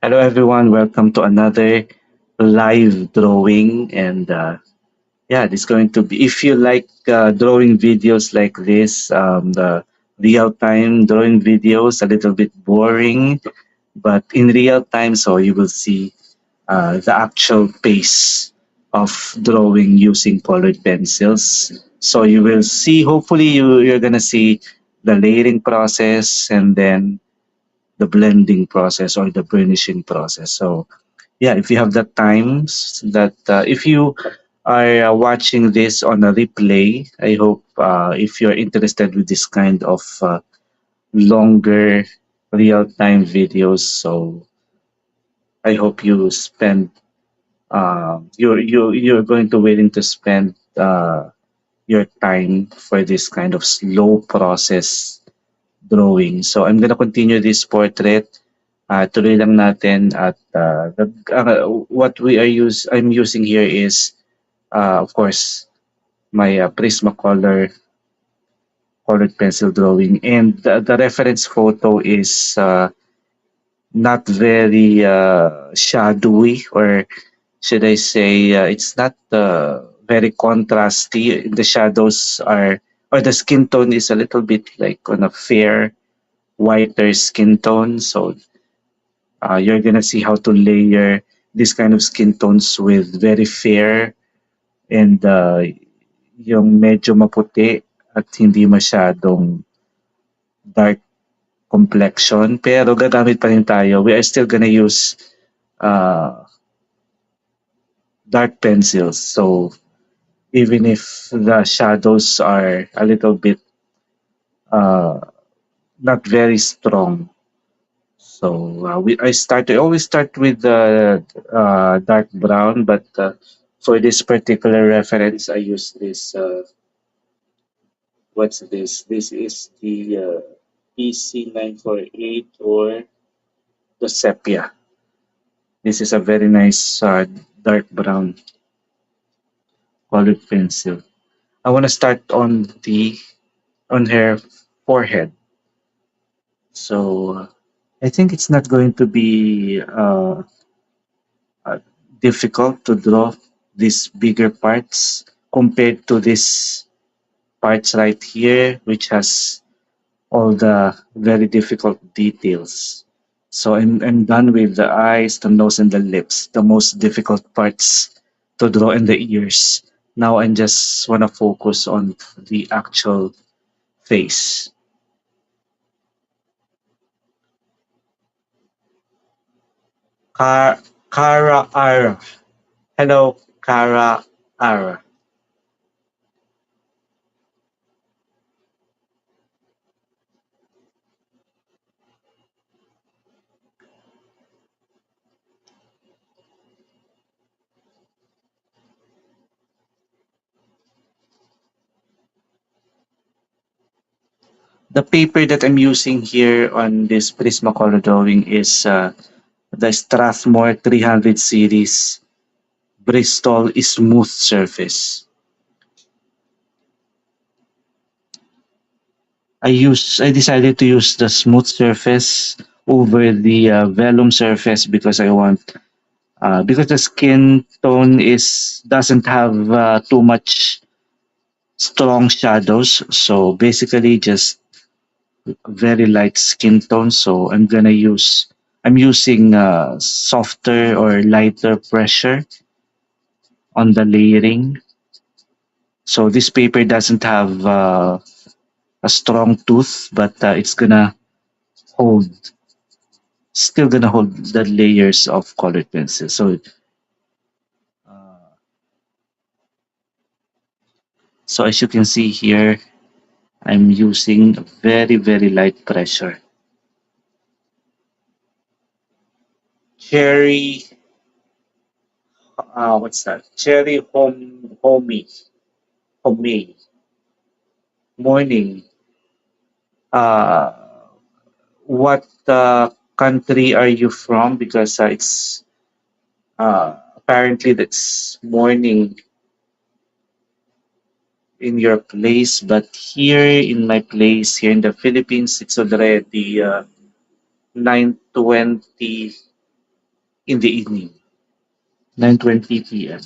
Hello, everyone. Welcome to another live drawing. And yeah, this is going to be, if you like drawing videos like this, the real time drawing videos, a little bit boring, but in real time, so you will see the actual pace of drawing using colored pencils. So you will see, hopefully, you're going to see the layering process and then the blending process or the burnishing process. So yeah, if you have the times that if you are watching this on a replay, I hope if you're interested with this kind of longer real-time videos, so I hope you spend you're going to willing to spend your time for this kind of slow process drawing. So I'm gonna continue this portrait. Tuloy lang natin at what I'm using here is of course my Prismacolor colored pencil drawing, and the reference photo is not very shadowy, or should I say it's not very contrasty. The shadows are, or the skin tone is a little bit like on a fair whiter skin tone. So you're gonna see how to layer this kind of skin tones with very fair and yung medyo maputi at hindi masyadong dark complexion. Pero gagamit pa rin tayo. We are still gonna use uh, dark pencils. So even if the shadows are a little bit uh, not very strong. So I always start with the dark brown, but for this particular reference, I use this. What's this? This is the PC948 or the sepia. This is a very nice dark brown colored pencil. I want to start on her forehead. So I think it's not going to be uh, difficult to draw these bigger parts compared to this parts right here, which has all the very difficult details. So I'm done with the eyes, the nose, and the lips, the most difficult parts to draw, and the ears. Now I just want to focus on the actual face. Kara Ara. Hello, Kara Ara. The paper that I'm using here on this Prismacolor drawing is the Strathmore 300 series Bristol smooth surface. I decided to use the smooth surface over the vellum surface because I want because the skin tone is doesn't have too much strong shadows. So basically just very light skin tone. So I'm using softer or lighter pressure on the layering. So this paper doesn't have a strong tooth, but it's gonna hold, still gonna hold the layers of colored pencil. Uh, so as you can see here, I'm using very light pressure. Cherry, what's that? Cherry homey, morning. Uh, what country are you from? Because it's apparently that's morning in your place, but here in my place, here in the Philippines, it's already 9:20 in the evening, 9:20 p.m.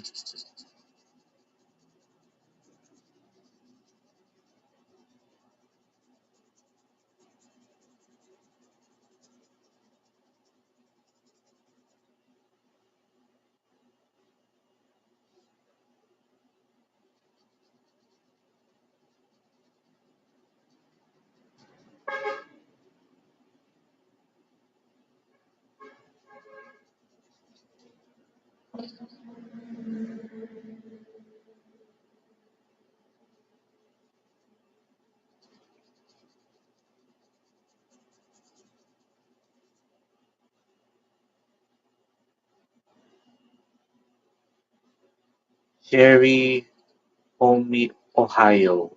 Sherry, Homey, Ohio.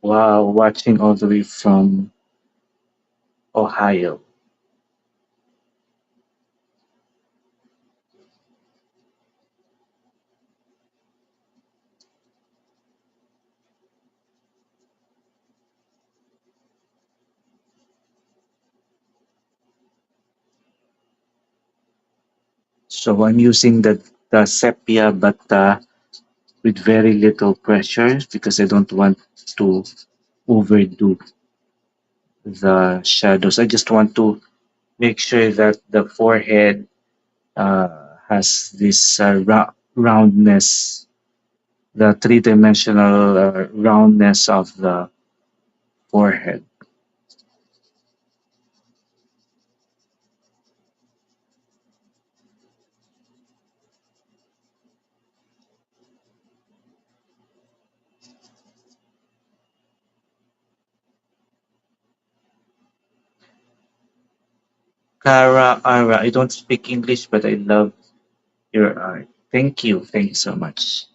Wow, watching all the way from Ohio. So I'm using the sepia, but with very little pressure because I don't want to overdo the shadows. I just want to make sure that the forehead has this roundness, the three-dimensional roundness of the forehead. Cara Ara, I don't speak English, but I love your art. Thank you. Thank you so much.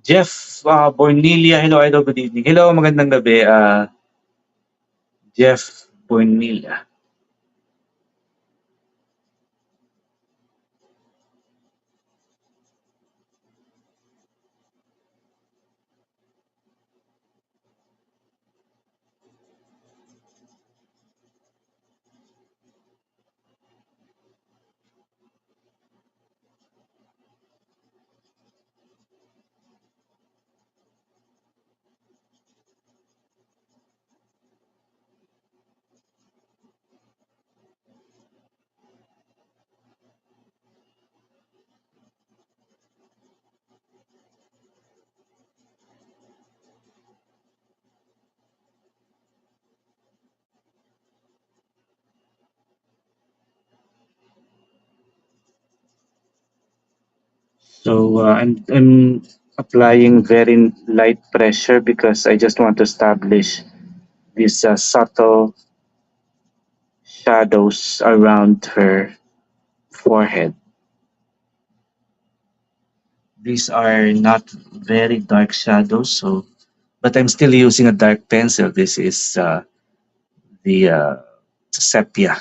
Jeff Bornilia, hello, hello, good evening. Hello, magandang gabi. Jeff Bornilia. So I'm applying very light pressure because I just want to establish these subtle shadows around her forehead. These are not very dark shadows, so but I'm still using a dark pencil. This is the sepia.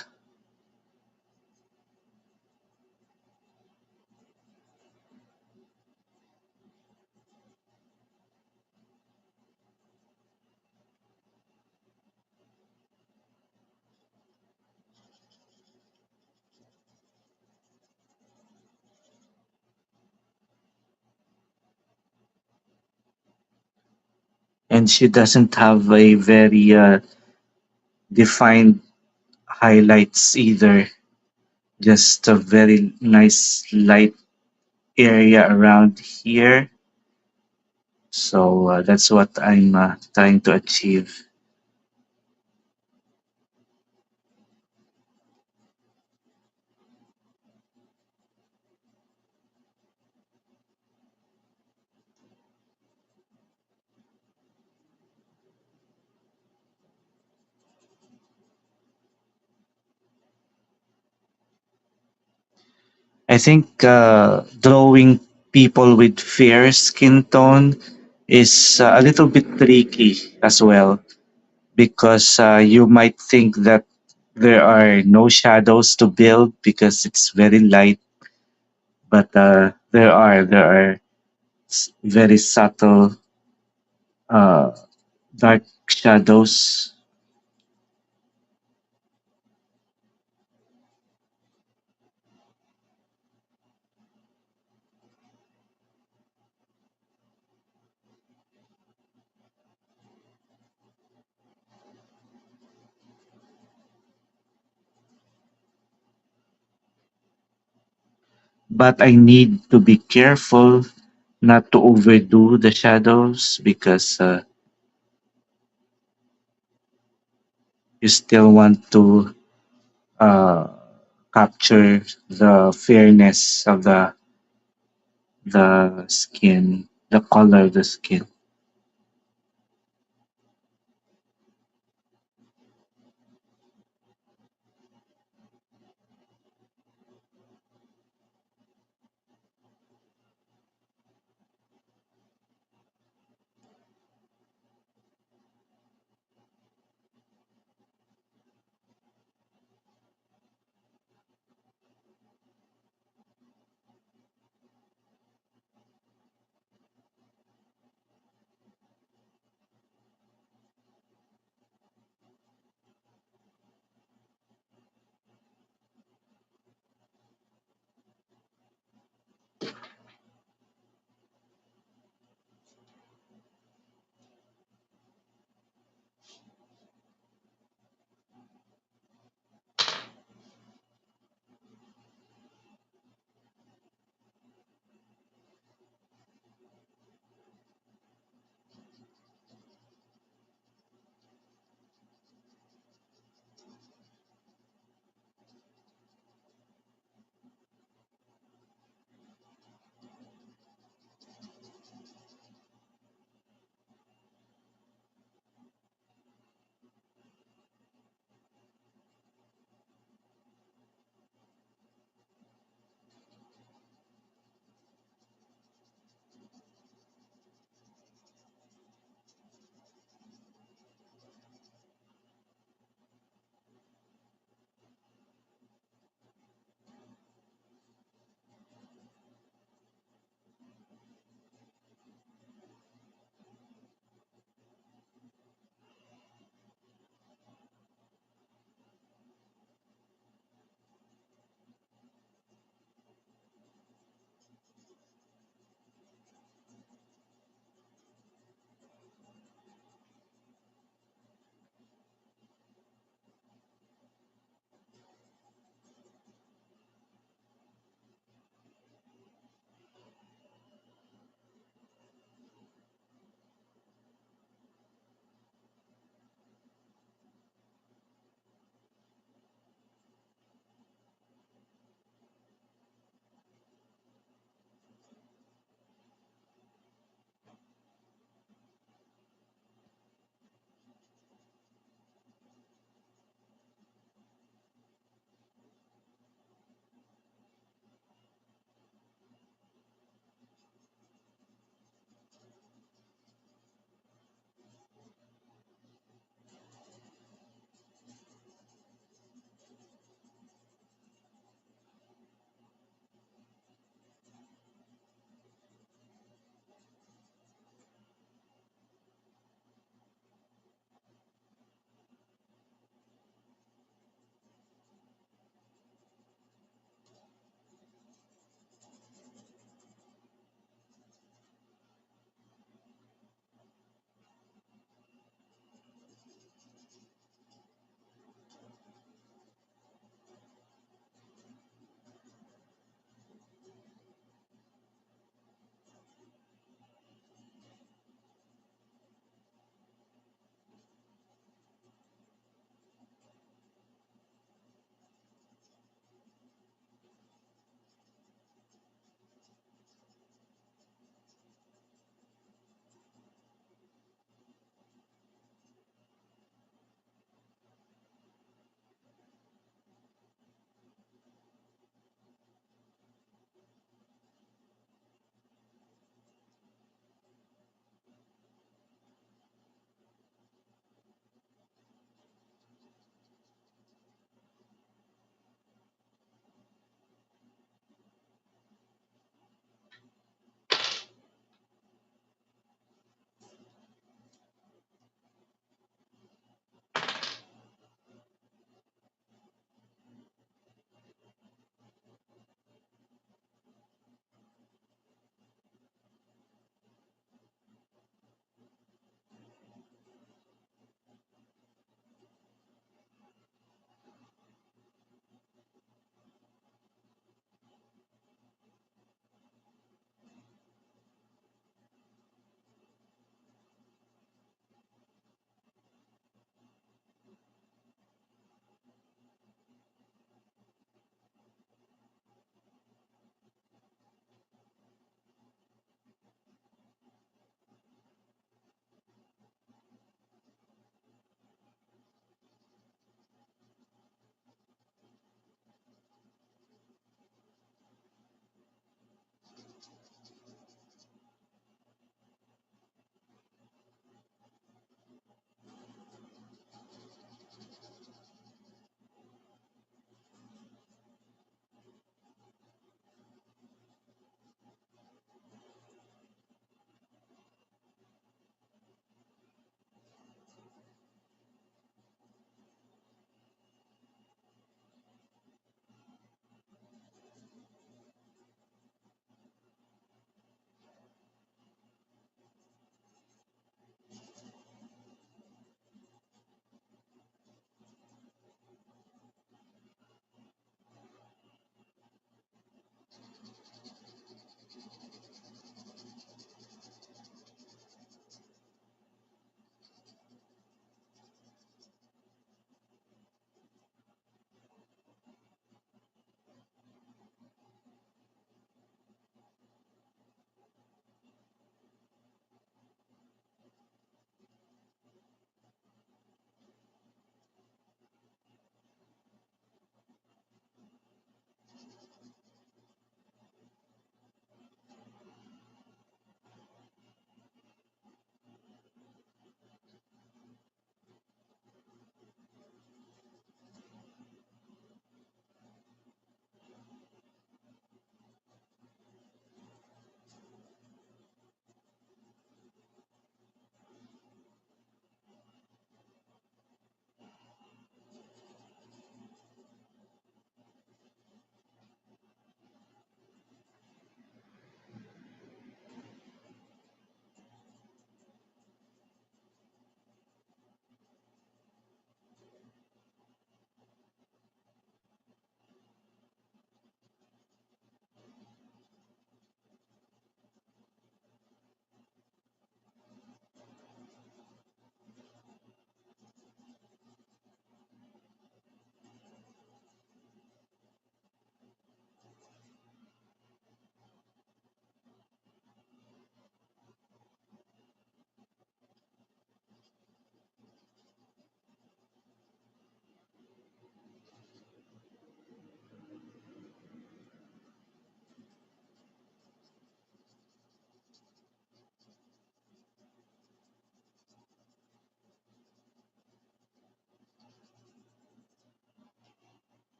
And she doesn't have a very defined highlights either. Just a very nice light area around here. So that's what I'm trying to achieve. I think drawing people with fair skin tone is a little bit tricky as well because you might think that there are no shadows to build because it's very light, but there are very subtle uh, dark shadows. But I need to be careful not to overdo the shadows because you still want to uh, capture the fairness of the skin, the color of the skin.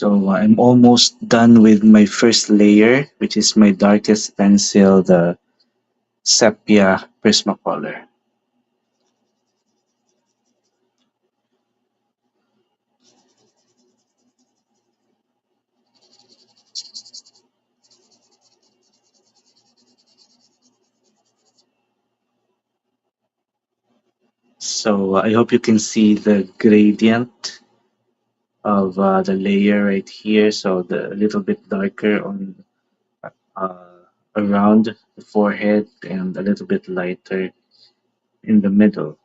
So I'm almost done with my first layer, which is my darkest pencil, the Sepia Prismacolor. So I hope you can see the gradient of the layer right here. So the a little bit darker on uh, around the forehead and a little bit lighter in the middle.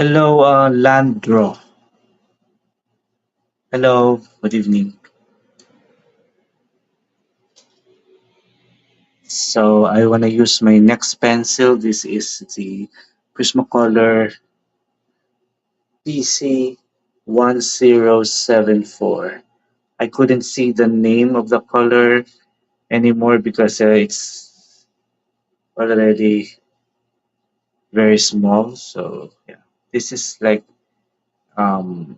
Hello, Landro. Hello, good evening. So I want to use my next pencil. This is the Prismacolor PC 1074. I couldn't see the name of the color anymore because it's already very small. So yeah, this is like um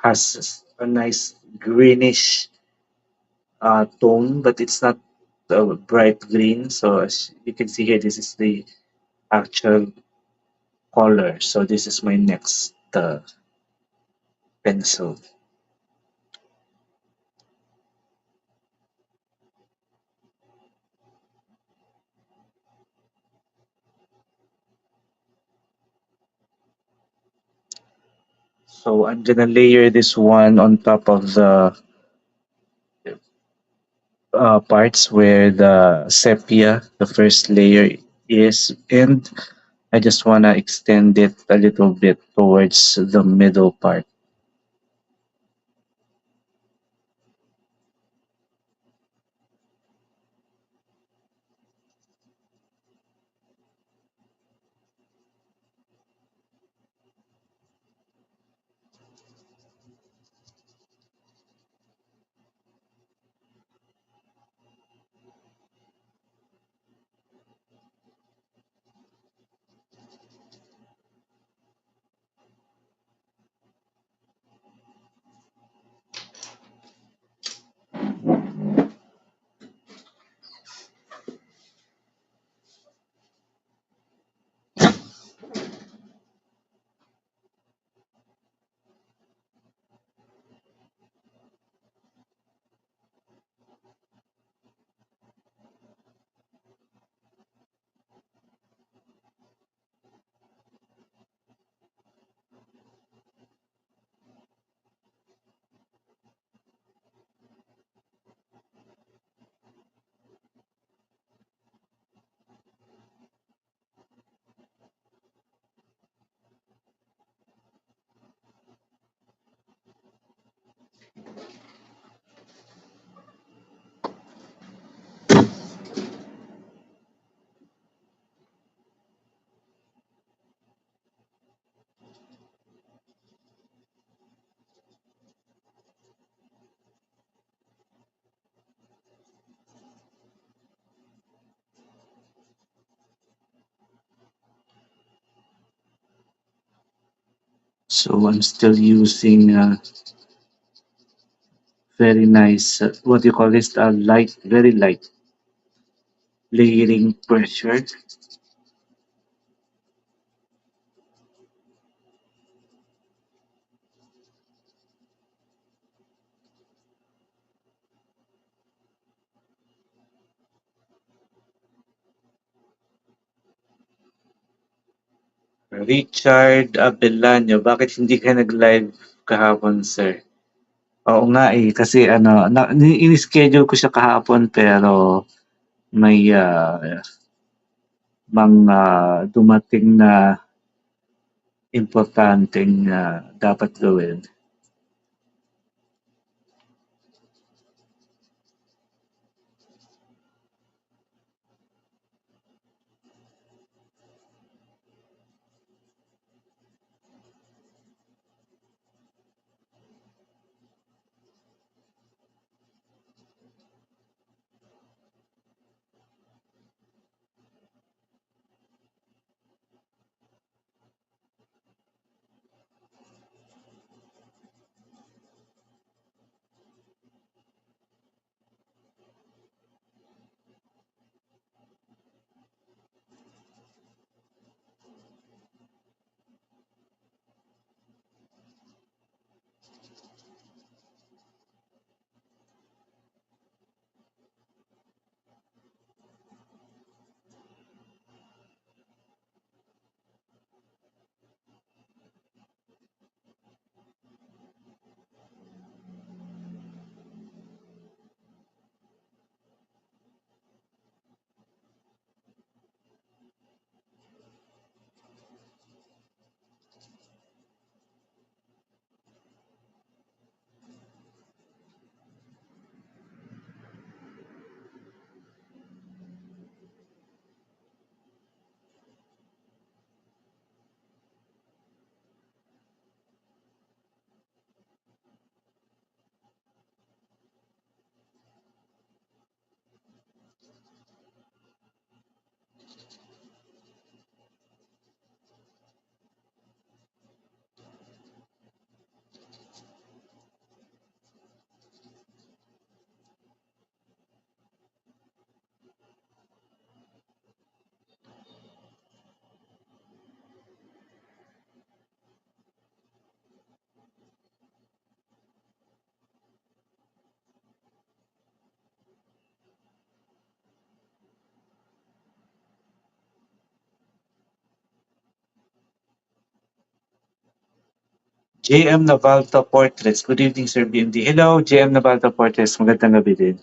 has a nice greenish tone, but it's not bright green. So as you can see here, this is the actual color. So this is my next pencil. So I'm gonna layer this one on top of the parts where the sepia, the first layer is, and I just wanna extend it a little bit towards the middle part. So I'm still using very nice, what do you call this? Light, very light layering pressure. Richard Abelano, bakit hindi ka nag-live kahapon, sir? Oo nga eh, kasi ano, in-schedule ko siya kahapon pero may mga dumating na importanteng dapat gawin. JM Navalta Portraits. Good evening, Sir BMD. Hello, JM Navalta Portraits. Magandang gabi din.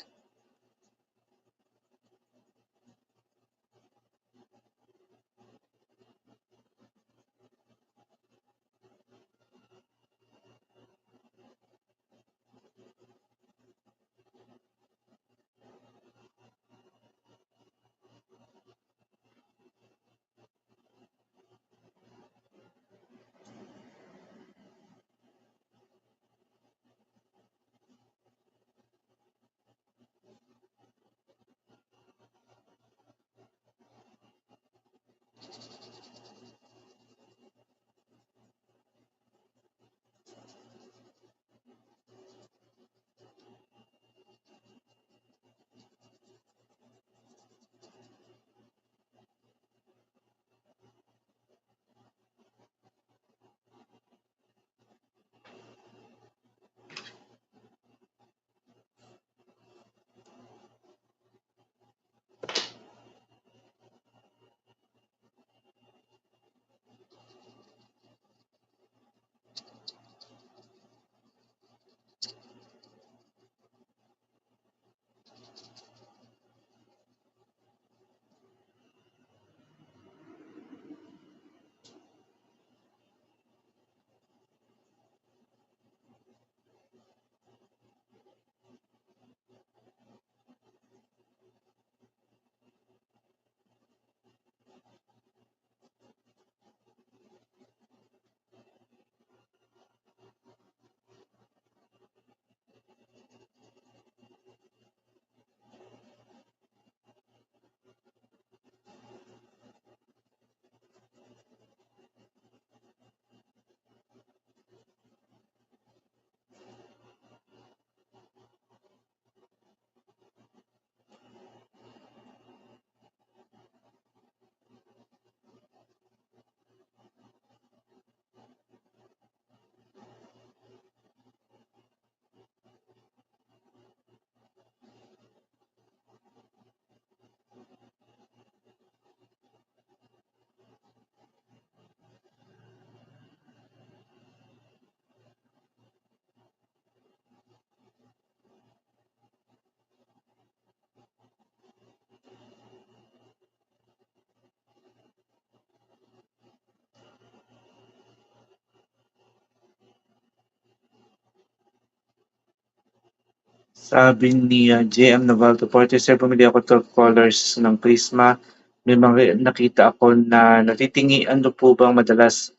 Sabi ni JM Navaldo Porte, sir, bumili ako 12 colors ng Prisma. May mga nakita ako na natitingi. Ano po bang madalas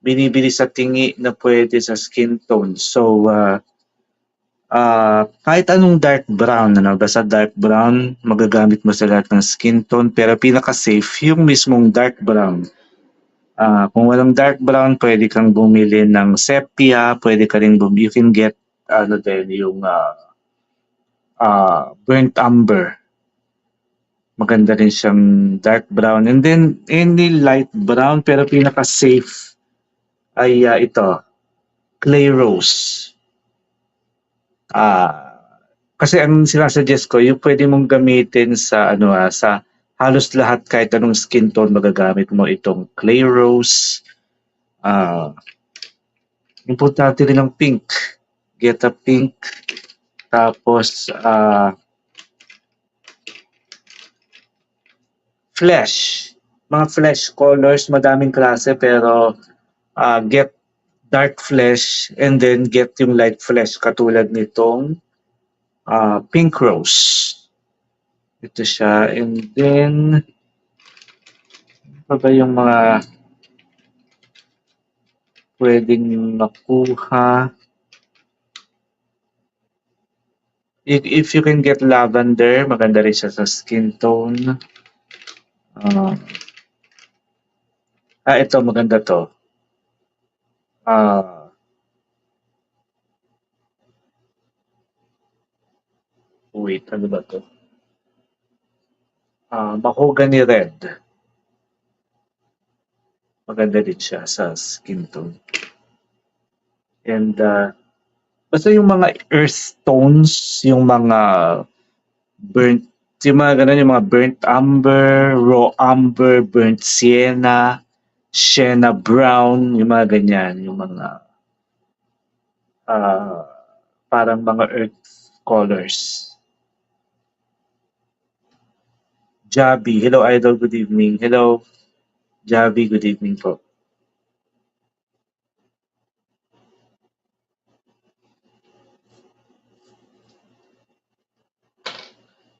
binibili sa tingi na pwede sa skin tone? So, kahit anong dark brown, ano, basta dark brown, magagamit mo sa lahat ng skin tone. Pero pinaka-safe, yung mismong dark brown. Kung walang dark brown, pwede kang bumili ng sepia, pwede ka rin you can get ano din, yung burnt umber. Maganda rin siyang dark brown. And then, any light brown, pero pinaka-safe ay ito, clay rose. Ah, kasi ang sinasuggest ko, yung pwede mong gamitin sa ano sa halos lahat kahit anong skin tone magagamit mo itong clay rose. Ah, importante rin ang pink. Get a pink. Tapos flesh. Mga flesh colors, madaming klase pero get dark flesh and then get yung light flesh katulad nitong pink rose. Ito siya. And then, ano ba yung mga pwedeng makuha? If you can get lavender, maganda rin siya sa skin tone. Uh, ito, maganda to. Uh, wait, ano ba to? Mahogany red. Maganda din siya sa skin tone. And basta yung mga earth tones, yung mga burnt, yung mga ganun, yung mga burnt umber, raw umber, burnt sienna brown, yung mga ganyan, yung mga ah, parang mga earth colors. Jabi, hello idol, good evening. Hello, Jabi, good evening po.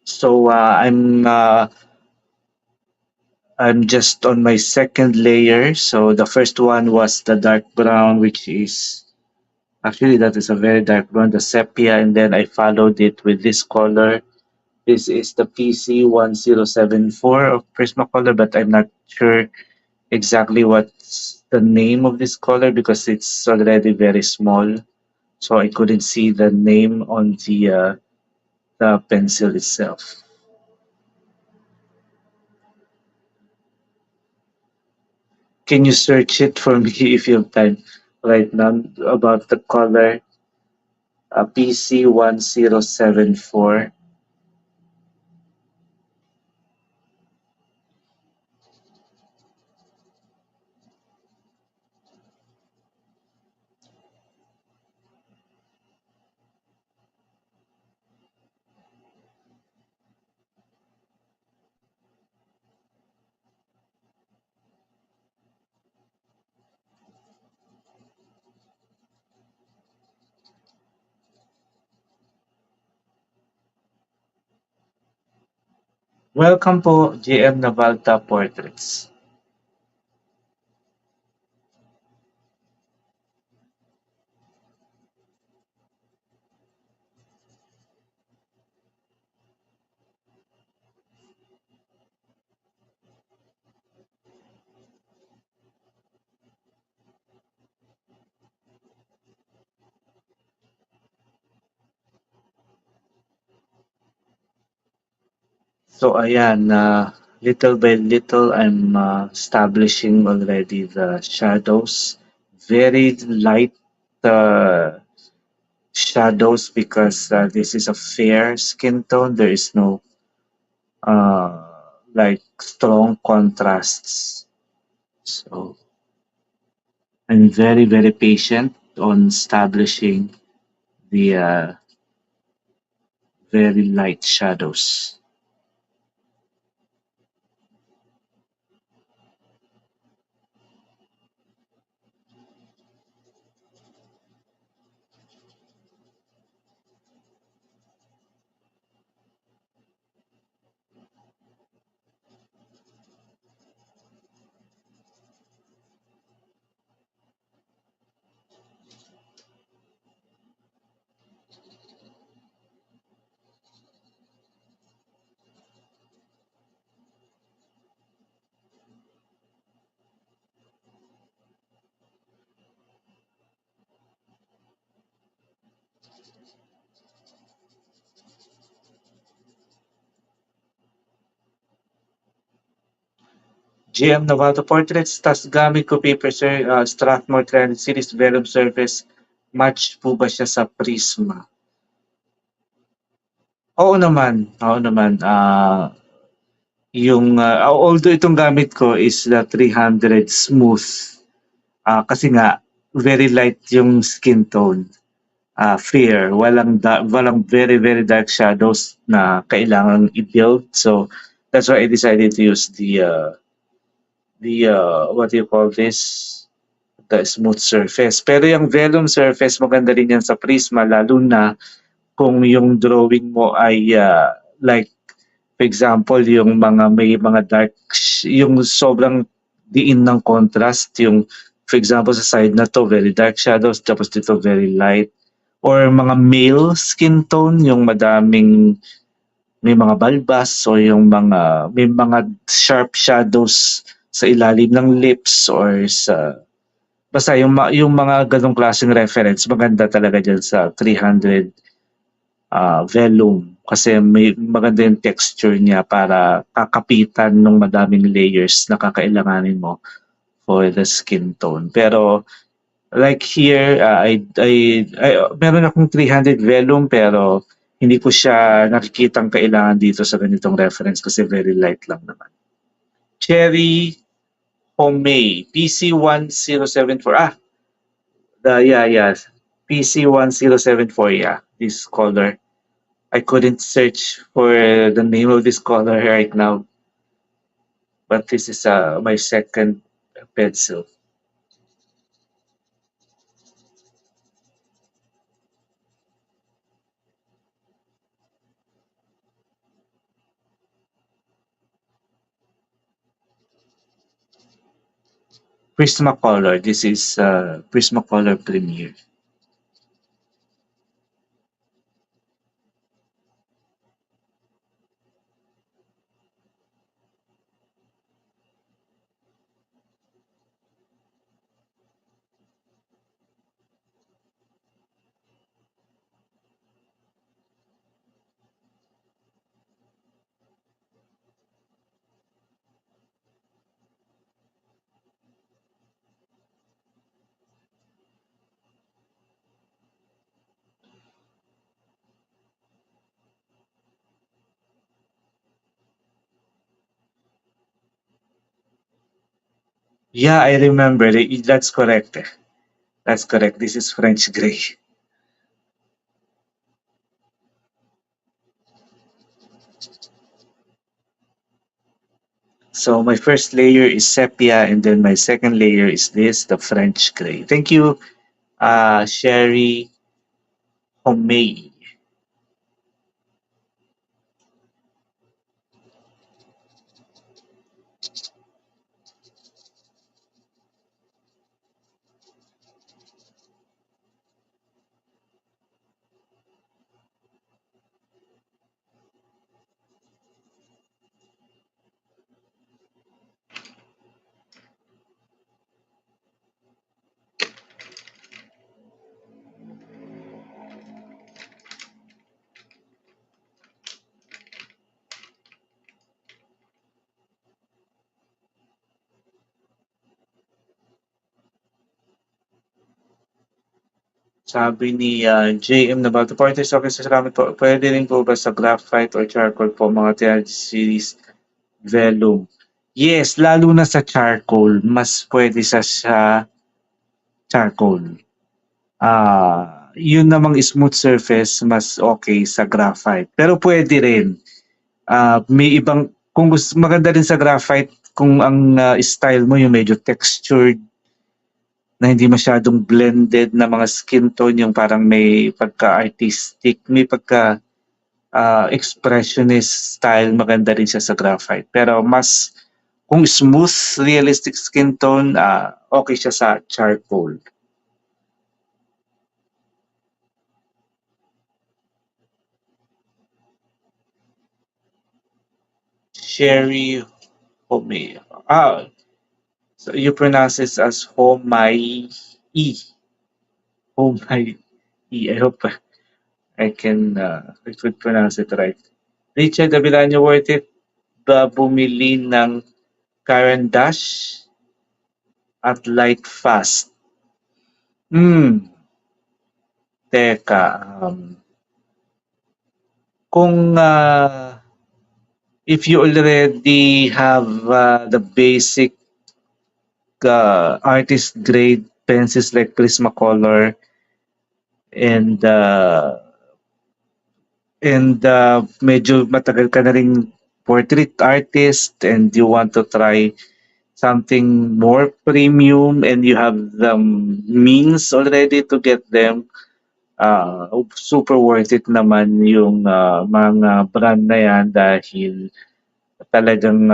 So I'm just on my second layer. So the first one was the dark brown, which is actually that is a very dark brown, the sepia, and then I followed it with this color. This is the PC1074 of Prismacolor, but I'm not sure exactly what's the name of this color because it's already very small. So I couldn't see the name on the pencil itself. Can you search it for me if you have time right now about the color PC1074? Welcome po, GM Navalta Portraits. So ayan, little by little I'm establishing already the shadows. Very light shadows because this is a fair skin tone. There is no uh, like strong contrasts. So I'm very, very patient on establishing the very light shadows. GM Novato Portraits, tas gamit ko paper sir, Strathmore 300 series vellum surface. Match po ba siya sa Prisma? Oo naman, oo naman. Although itong gamit ko is the 300 smooth, kasi nga very light yung skin tone. Fair, walang very very dark shadows na kailangang i-build. So that's why I decided to use the what do you call this? The smooth surface. Pero yung vellum surface maganda rin yan sa Prisma lalo na kung yung drawing mo ay like for example yung mga may mga yung sobrang diin ng contrast yung for example sa side na to very dark shadows tapos dito very light or mga male skin tone yung madaming may mga balbas o yung mga may mga sharp shadows sa ilalim ng lips or sa basta yung mga ganong klaseng reference maganda talaga dyan sa 300 vellum kasi may maganda yung texture niya para kakapitan ng madaming layers na kakailanganin mo for the skin tone. Pero like here, meron akong 300 vellum pero hindi ko siya nakikitang kailangan dito sa ganitong reference kasi very light lang naman. Cherry Homey, PC1074. Yeah. PC1074, yeah. This color. I couldn't search for the name of this color right now, but this is my second pencil. Prismacolor. This is Prismacolor Premier. Yeah, I remember. That's correct. That's correct. This is French gray. So my first layer is sepia, and then my second layer is this, the French gray. Thank you, Sherry Homey. Sabi ni JM na Bato Porters, okay, salamat po. Pwede rin po ba sa graphite or charcoal po mga 300 series vellum? Yes, lalo na sa charcoal, mas pwede sa charcoal. Yun namang smooth surface, mas okay sa graphite. Pero pwede rin. May ibang, kung gusto, maganda rin sa graphite, kung ang style mo yung medyo textured, na hindi masyadong blended na mga skin tone, yung parang may pagka-artistic, may pagka expressionist style, maganda rin siya sa graphite. Pero mas, kung smooth, realistic skin tone, okay siya sa charcoal. Sherry Homey. So you pronounce it as Homai E. Homai E. I hope I could pronounce it right. Richard Avilano, worth it ba bumili ng Karen Dash at Light Fast. Hmm, teka, kung if you already have the basic artist grade pencils like Prismacolor and medyo matagal ka na ring portrait artist and you want to try something more premium and you have the means already to get them, super worth it naman yung mga brand na yan dahil talagang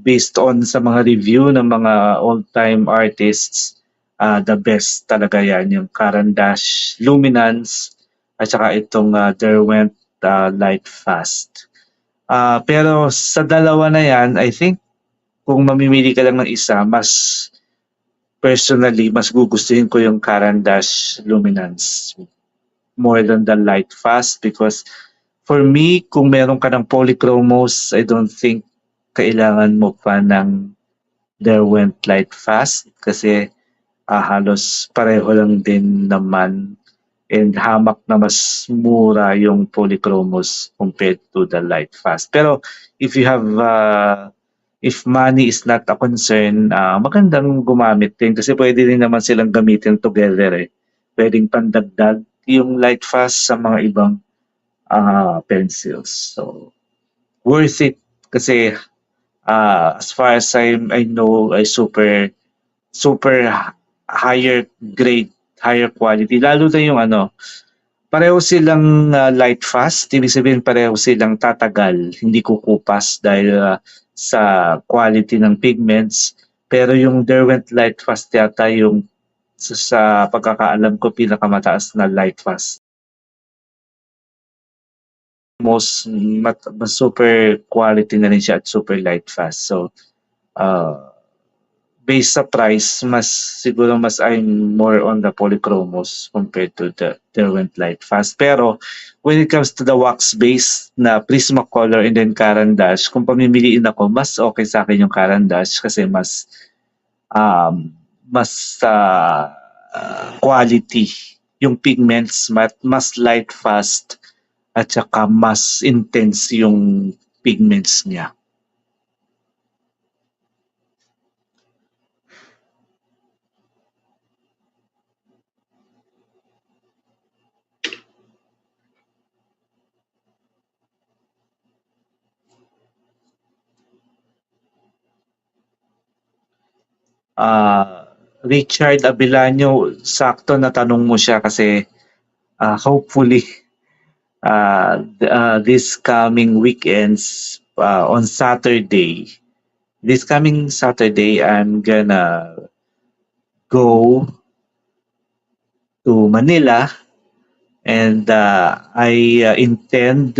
based on sa mga review ng mga old-time artists, the best talaga yan, yung Caran d'Ache Luminance at saka itong Derwent Light Fast. Pero sa dalawa na yan, I think kung mamimili ka lang ng isa, personally, mas gugustuhin ko yung Caran d'Ache Luminance more than the Light Fast because for me, kung meron ka ng polychromos, I don't think kailangan mo pa ng Derwent Light Fast kasi halos pareho lang din naman and hamak na mas mura yung polychromos compared to the Light Fast. Pero if you have if money is not a concern, magandang gumamit din kasi pwede din naman silang gamitin together eh. Pwedeng pandagdag yung Light Fast sa mga ibang pencils. So, worth it kasi as far as I know, ay super higher grade, higher quality. Lalo na yung pareho silang light fast, ibig sabihin pareho silang tatagal, hindi kukupas dahil sa quality ng pigments. Pero yung Derwent Light Fast yata yung sa pagkakaalam ko pinakamataas na light fast. Mas super quality na rin siya at super light fast. So, based sa price, siguro mas I'm more on the polychromos compared to the Derwent Light Fast. Pero when it comes to the wax base na Prismacolor and then Caran d'Ache, kung pamimiliin ako, mas okay sa akin yung Caran d'Ache kasi mas quality yung pigments, mas light fast at saka mas intense yung pigments niya. Richard Abelanyo, sakto na tanong mo siya kasi hopefully this coming weekends on Saturday, this coming Saturday, I'm gonna go to Manila and I intend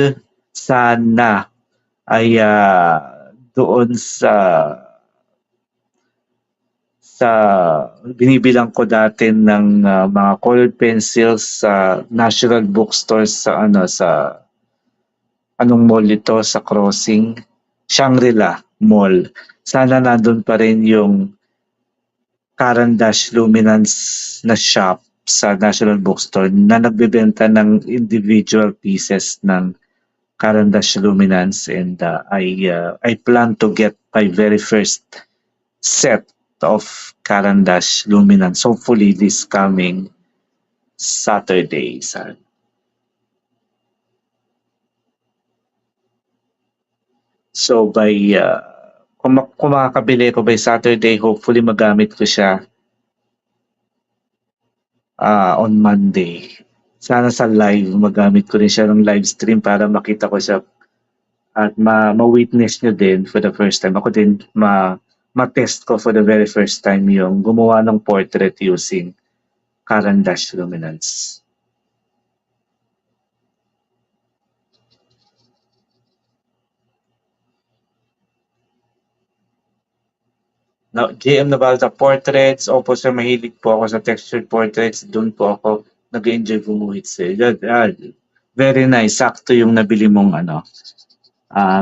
sana ay doon sa binibilang ko dati ng mga colored pencils sa National Bookstore sa anong mall ito sa Crossing, Shangri-La Mall. Sana nandun pa rin yung Caran d'Ache Luminance na shop sa National Bookstore na nagbebenta ng individual pieces ng Caran d'Ache Luminance and I plan to get my very first set of Caran d'Ache Luminance hopefully this coming Saturday. So by kung makakabili ko by Saturday, hopefully magamit ko siya on Monday. Sana sa live, magamit ko rin siya ng live stream para makita ko siya at ma-witness nyo din for the first time. Ako din ma-test ko for the very first time yung gumawa ng portrait using Caran d'Ache Luminance. Now, JM Nabalta Portraits, opo sir, mahilig po ako sa textured portraits. Doon po ako nag-enjoy gumuhit sir. Very nice. Sakto yung nabili mong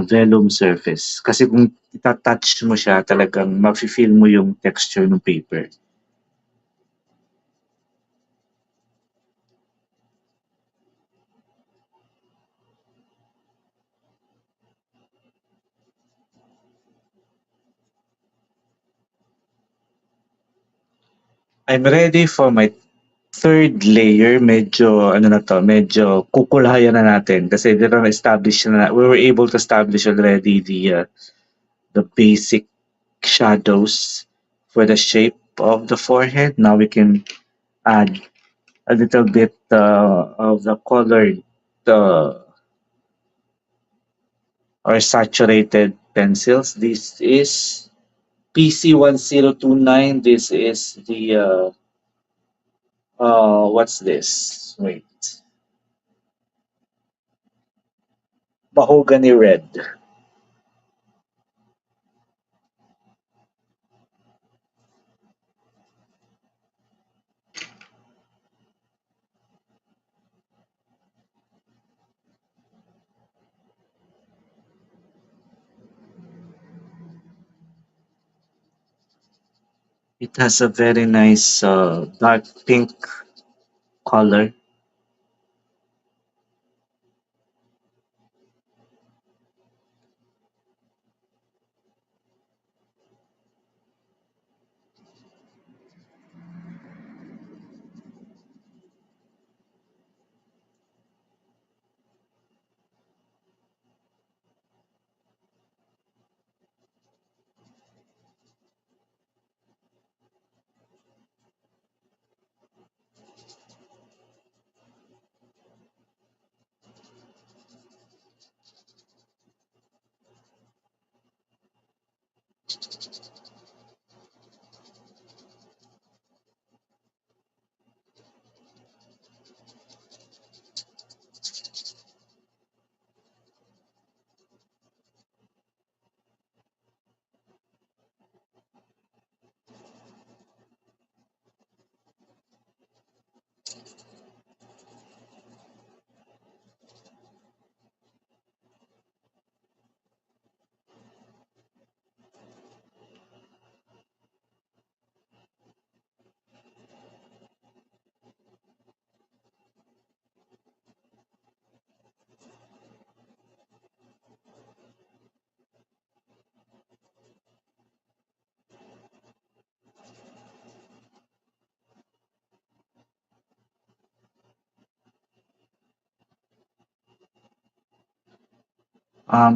vellum surface. Kasi kung itatouch mo siya, talagang mafe-feel mo yung texture ng paper. I'm ready for my third layer. Medyo, ano na to, medyo kukulhayan na natin. Kasi dito na establish na, we were able to establish already the basic shadows for the shape of the forehead. Now we can add a little bit of the colored or saturated pencils. This is PC1029. This is the what's this? Wait, mahogany red. It has a very nice dark pink color.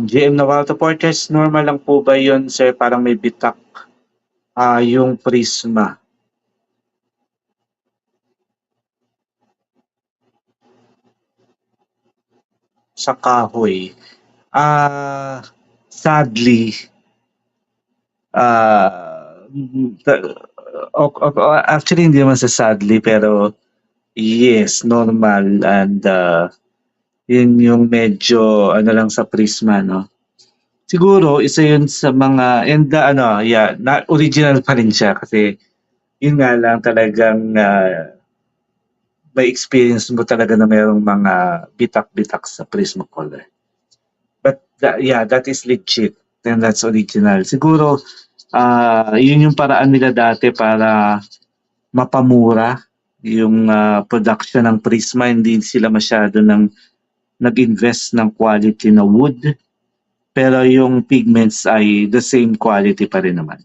GM na Walter Porters, normal lang po ba yun, sir? Parang may bitak yung prisma sa kahoy. Ah, sadly, ta- actually hindi naman sa sadly, pero yes, normal and yun yung medyo ano lang sa prisma, no? Siguro isa yun sa mga and ano, yeah, na original pa rin siya kasi yun nga lang talagang may experience mo talaga na mayroong mga bitak-bitak sa Prismacolor. But yeah, that is legit and that's original. Siguro yun yung paraan nila dati para mapamura yung production ng Prisma. Hindi sila masyado nag-invest ng quality na wood. Pero yung pigments ay the same quality pa rin naman.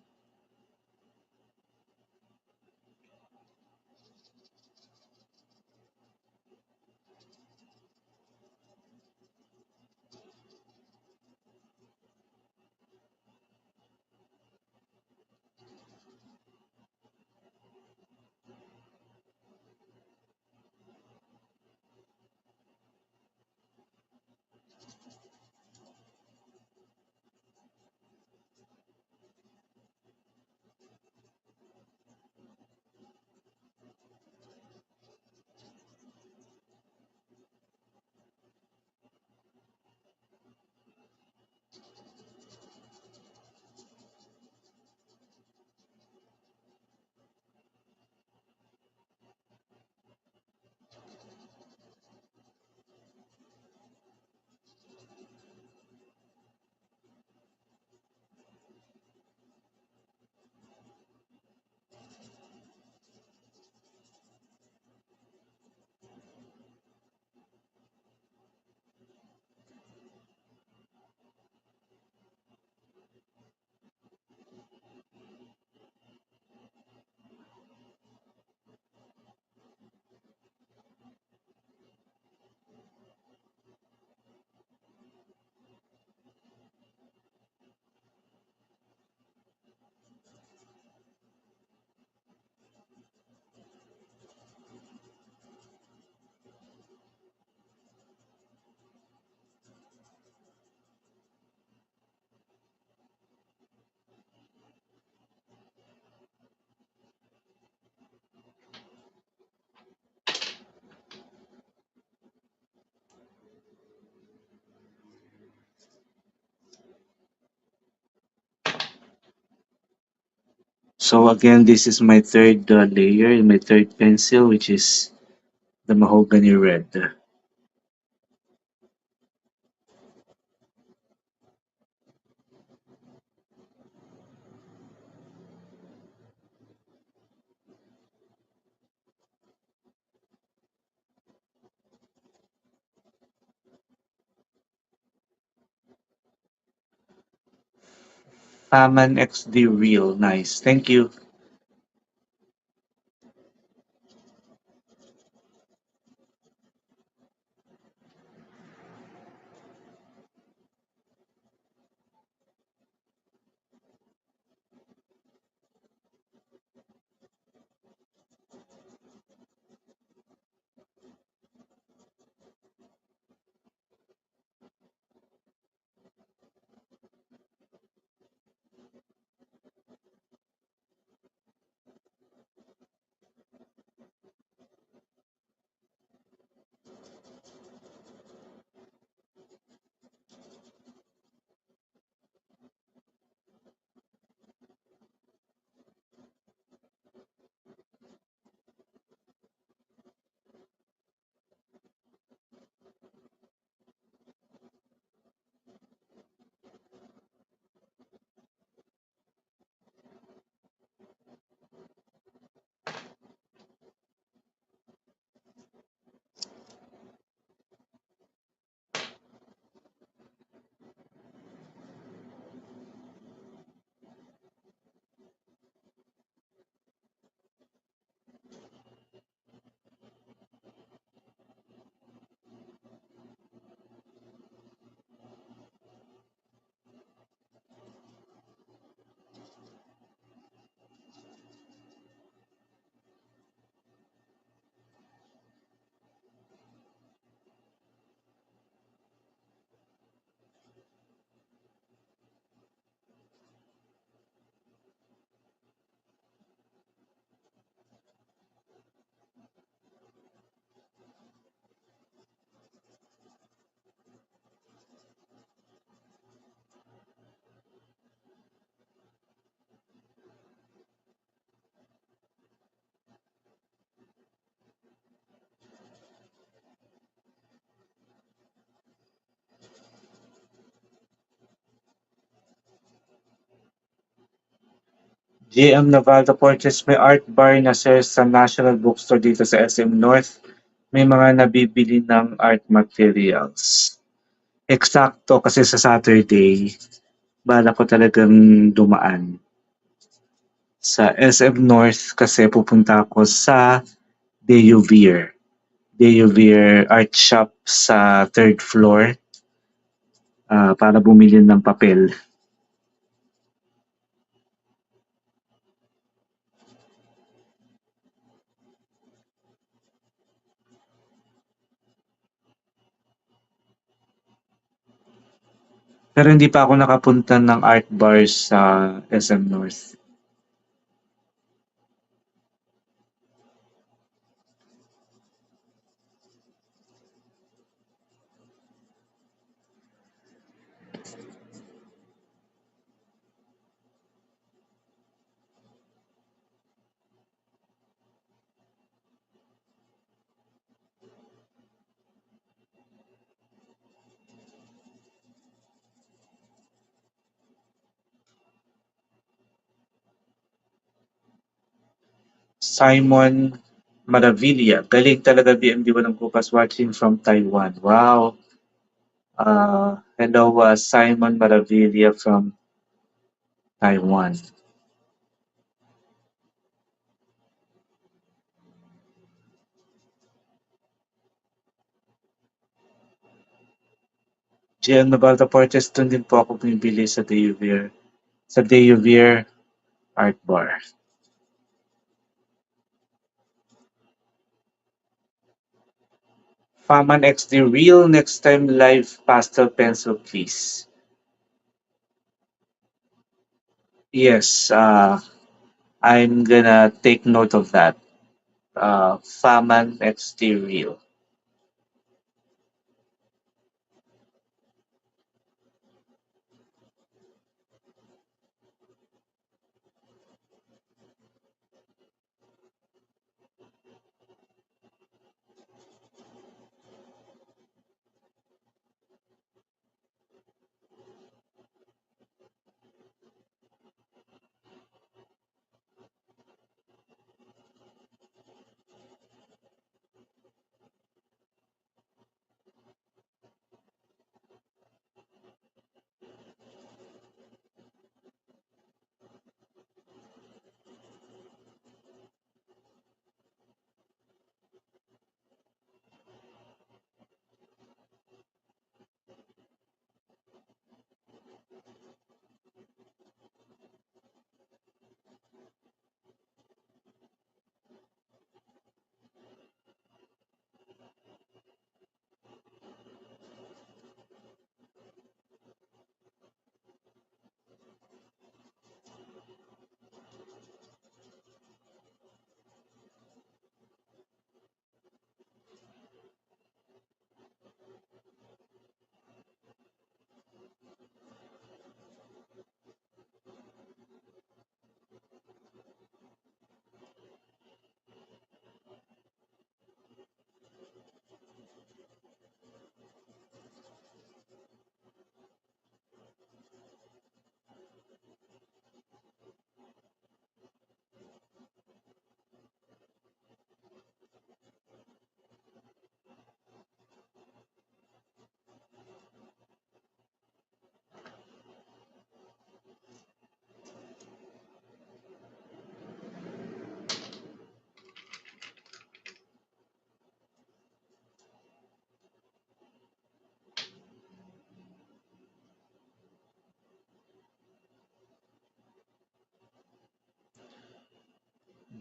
So again, this is my third layer, my third pencil, which is the mahogany red. Paman XD Real, nice. Thank you. JM Navaldo Portraits, may art bar na sir sa National Bookstore dito sa SM North. May mga nabibili ng art materials. Eksakto kasi sa Saturday, bala ko talagang dumaan sa SM North kasi pupunta ako sa Deuvir. Deuvir Art Shop sa third floor para bumili ng papel. Pero hindi pa ako nakapunta ng art bars sa SM North. Simon Maravilla. Galing talaga BMD Walang Kupas watching from Taiwan. Wow. Hello, Simon Maravilla from Taiwan. GM Nabalta Portes, doon din po ako bumibili sa Deuvir. Sa Deuvir Art Bar. Faman XD Real, next time live pastel pencil please. Yes, I'm gonna take note of that. Faman XD Real.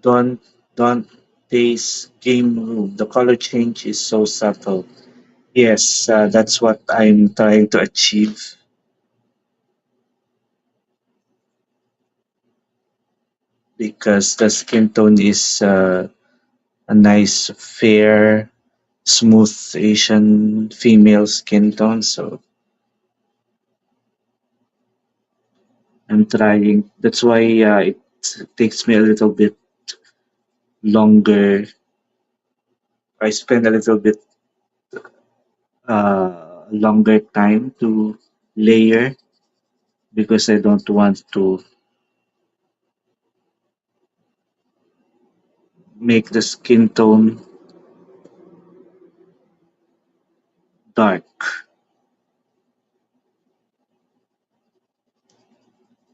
Don't Dante's game room. The color change is so subtle. Yes, that's what I'm trying to achieve because the skin tone is a nice, fair, smooth Asian female skin tone. So I'm trying. That's why it takes me a little bit longer. I spend a little bit longer time to layer because I don't want to make the skin tone dark.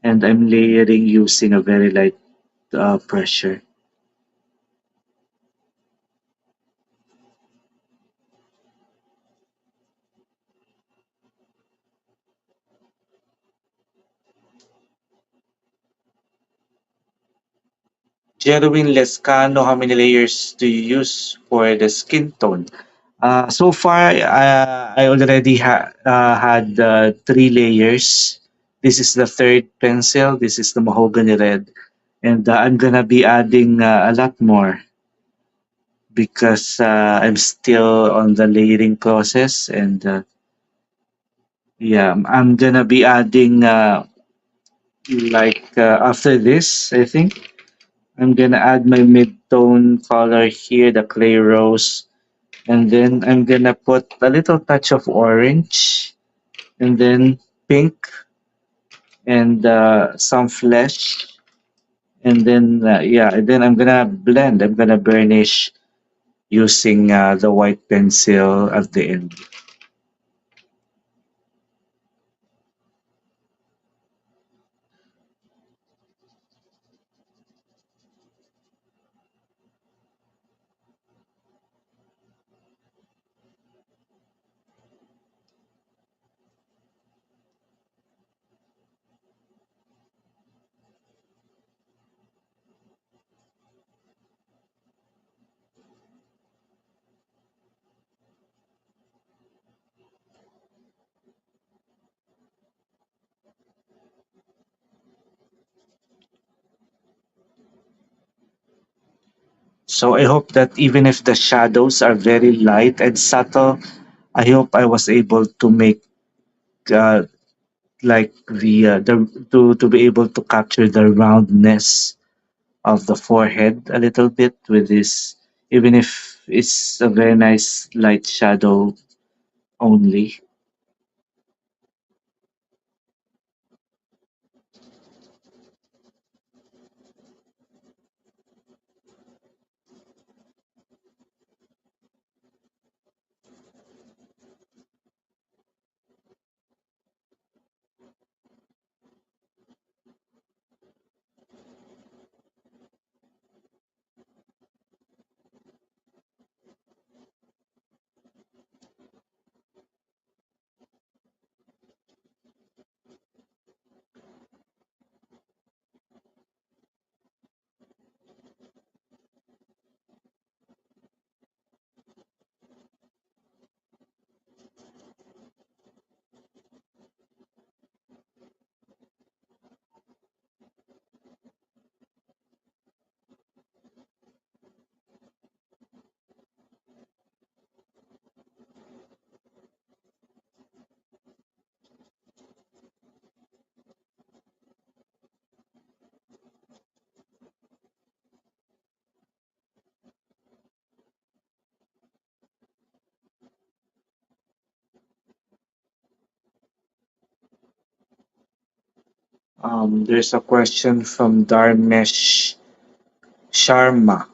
And I'm layering using a very light pressure. Jerwin Lescano, how many layers do you use for the skin tone? So far, I already had three layers. This is the third pencil. This is the mahogany red. And I'm going to be adding a lot more because I'm still on the layering process. And yeah, I'm going to be adding after this, I think. I'm gonna add my mid-tone color here, the clay rose, and then I'm gonna put a little touch of orange, and then pink, and some flesh, and then yeah, and then I'm gonna blend. I'm gonna burnish using the white pencil at the end. So I hope that even if the shadows are very light and subtle, I hope I was able to make uh, like the to be able to capture the roundness of the forehead a little bit with this, even if it's a very nice light shadow only. There's a question from Dharmesh Sharma.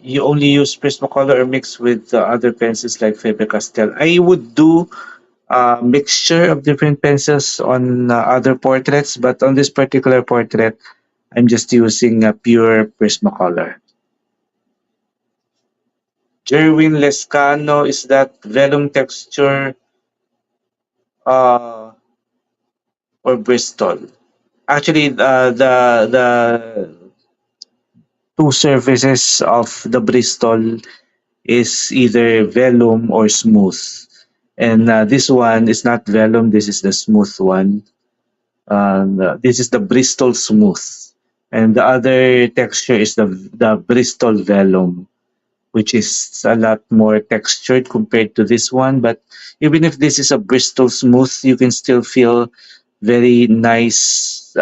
You only use Prismacolor or mix with other pencils like Faber-Castell? I would do a mixture of different pencils on other portraits, but on this particular portrait, I'm just using a pure Prismacolor. Jerwin Lescano, is that vellum texture uh, or Bristol? Actually, the two surfaces of the Bristol is either vellum or smooth. And this one is not vellum, this is the smooth one. This is the Bristol smooth. And the other texture is the Bristol vellum, which is a lot more textured compared to this one. But even if this is a Bristol smooth, you can still feel very nice,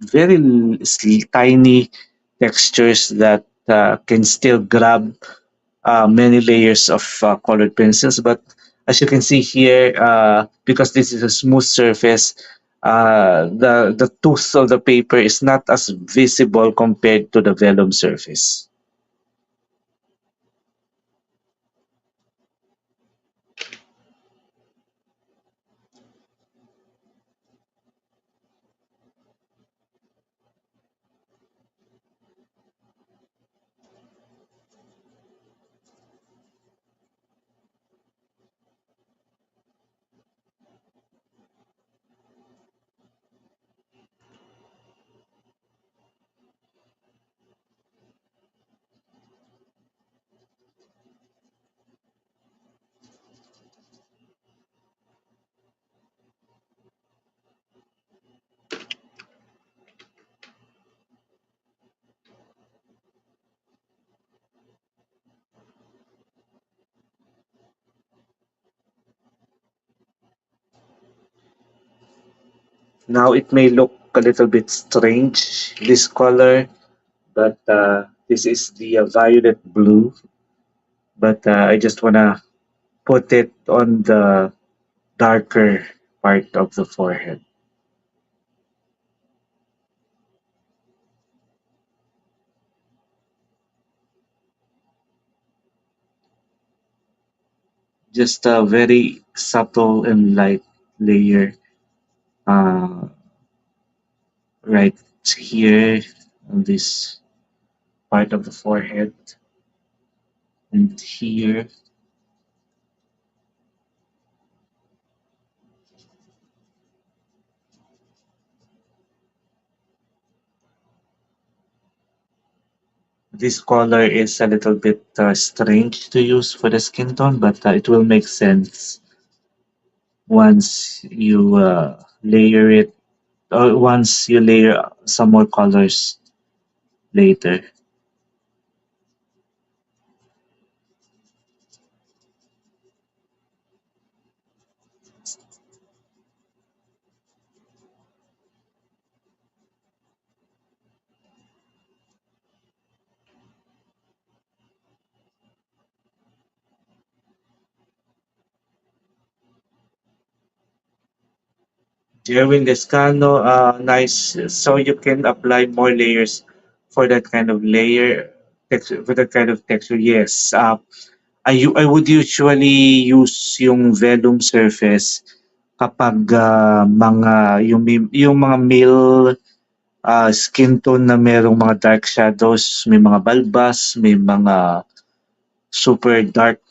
very tiny textures that can still grab many layers of colored pencils. But as you can see here, because this is a smooth surface, the tooth of the paper is not as visible compared to the vellum surface. Now it may look a little bit strange, this color, but this is the violet blue. But I just wanna put it on the darker part of the forehead. Just a very subtle and light layer uh, right here on this part of the forehead and here. This color is a little bit strange to use for the skin tone, but it will make sense once you layer it, or once you layer some more colors later. Jerwin Descano, nice. So you can apply more layers for that kind of layer texture, for that kind of texture. Yes. I would usually use yung vellum surface kapag yung mga male skin tone na merong mga dark shadows, may mga balbas, may mga super dark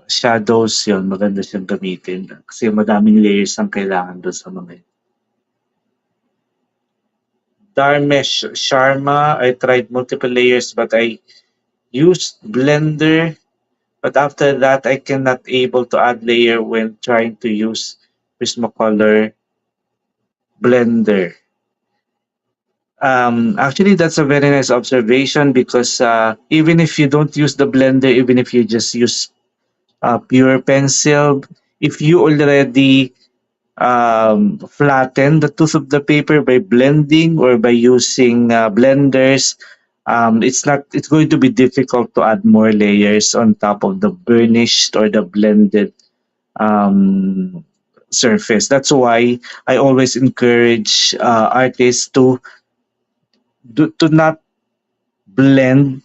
shadows, yun, maganda siyang gamitin. Kasi madaming layers ang kailangan doon sa mga yun. Dharmesh Sharma, I tried multiple layers but I used Blender. But after that, I cannot able to add layer when trying to use Prismacolor Blender. Actually, that's a very nice observation because even if you don't use the blender, even if you just use pure pencil, if you already flatten the tooth of the paper by blending or by using blenders, it's going to be difficult to add more layers on top of the burnished or the blended um, surface. That's why I always encourage artists to not blend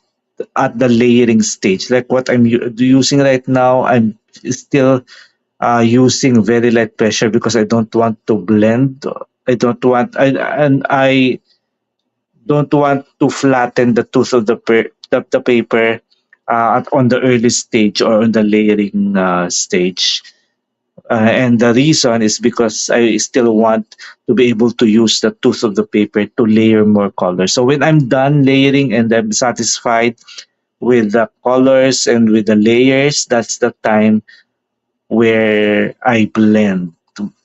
at the layering stage. Like what I'm using right now, I'm still using very light pressure because I don't want to blend. I don't want to flatten the tooth of the paper on the early stage or on the layering stage. And the reason is because I still want to be able to use the tooth of the paper to layer more colors. So when I'm done layering and I'm satisfied with the colors and with the layers, that's the time where I blend.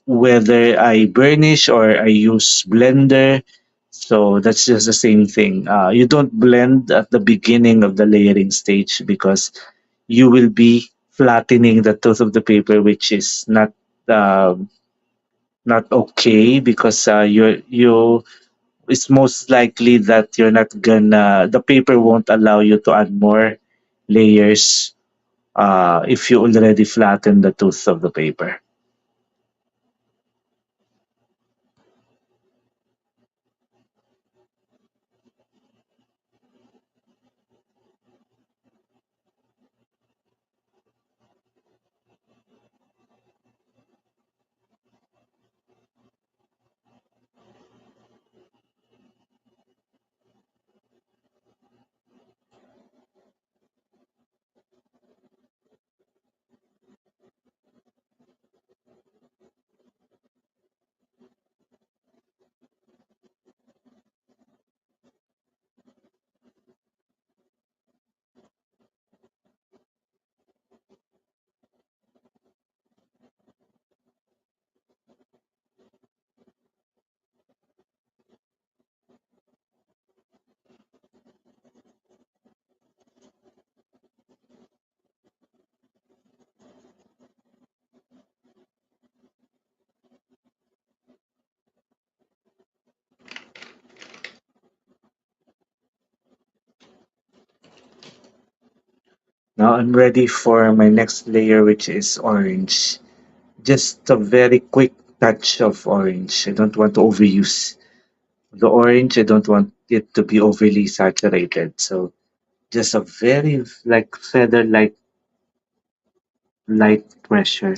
Whether I burnish or I use blender, so that's just the same thing. You don't blend at the beginning of the layering stage because you will be flattening the tooth of the paper, which is uh, not okay because you it's most likely that you're not gonna the paper won't allow you to add more layers if you already flatten the tooth of the paper. Now I'm ready for my next layer, which is orange. Just a very quick touch of orange. I don't want to overuse the orange. I don't want it to be overly saturated. So just a very like feather light pressure.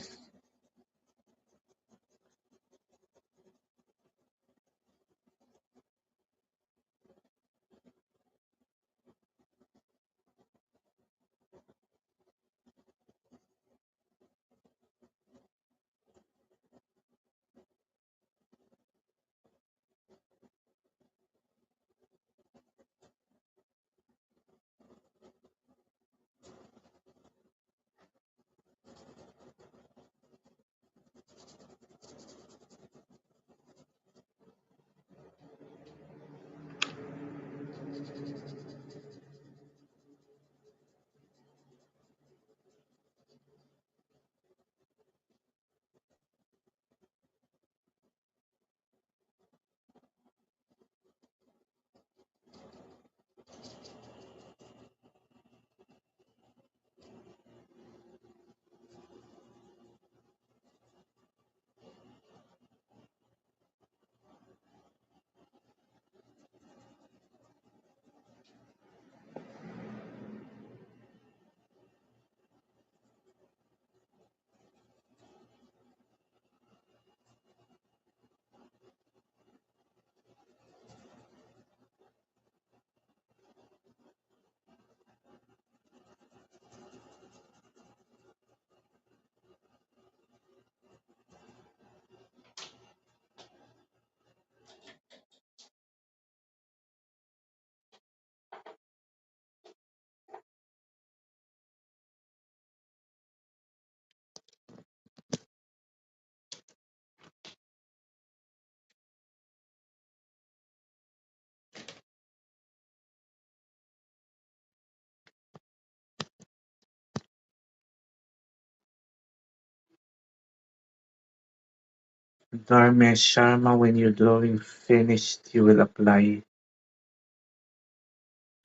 Dharmesh Sharma, when your drawing finished, you will apply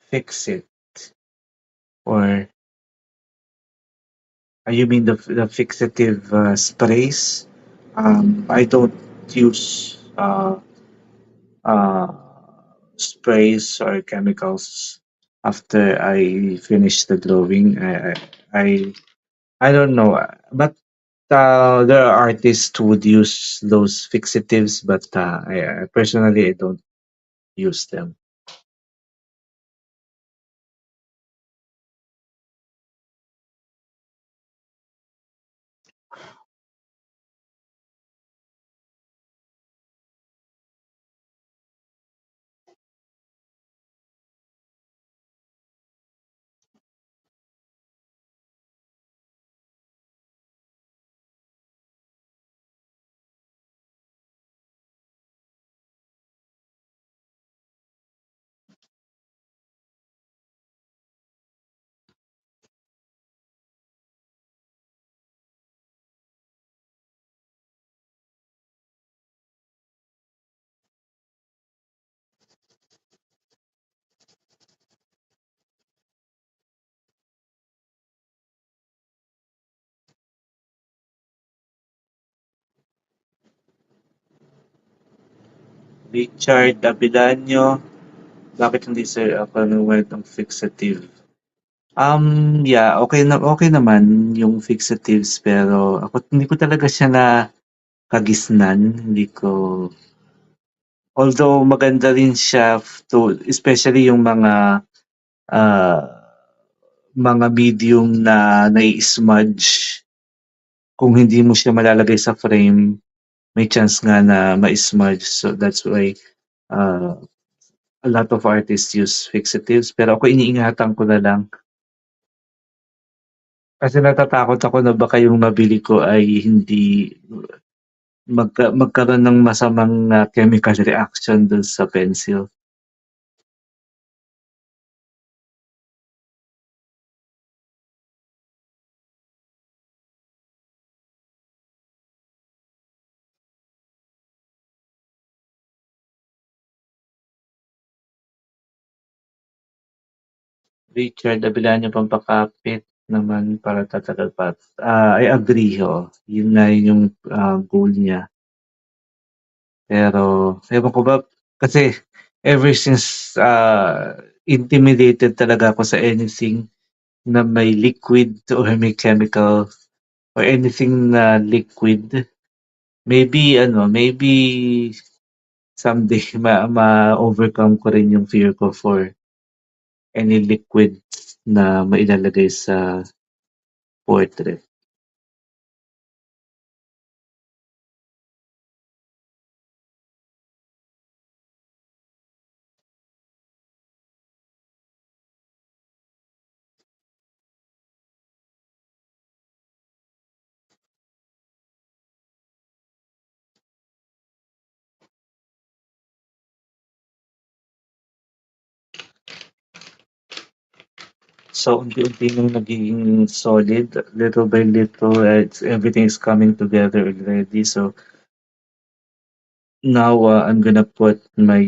fix it. Or you mean the fixative sprays? I don't use uh, sprays or chemicals after I finish the drawing. I, I don't know, but there are artists who would use those fixatives, but I personally I don't use them. Richard Abidanyo, bakit hindi sir ako nanonood ng fixative? Yeah, okay naman yung fixatives pero ako hindi ko talaga siya na kagisnan, hindi ko although maganda rin siya to especially yung ah, mga medium na nai-smudge kung hindi mo siya malalagay sa frame, may chance nga na ma-smudge. So that's why uh, a lot of artists use fixatives. Pero ako iniingatan ko na lang kasi natatakot ako na baka yung nabili ko ay hindi magkaroon ng masamang chemical reaction dun sa pencil. Richard Avellanio pampakapit naman para tatagal pa. I agree ho. Yun nga yung goal niya. Pero ewan ko ba kasi ever since intimidated talaga ako sa anything na may liquid or may chemical or anything na liquid. Maybe someday ma-overcome ko rin yung fear ko for any liquid na mailalagay sa portrait. So unti-unti nang nagiging solid, little by little, everything is coming together already. So now I'm gonna put my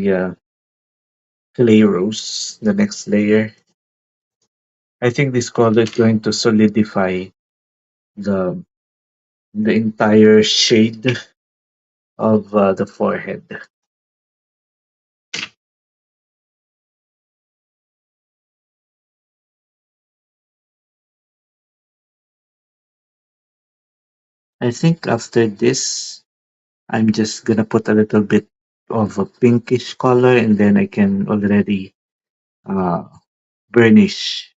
clay rose, the next layer. I think this color is going to solidify the the entire shade of the forehead. I think after this, I'm just gonna put a little bit of a pinkish color and then I can already uh, burnish.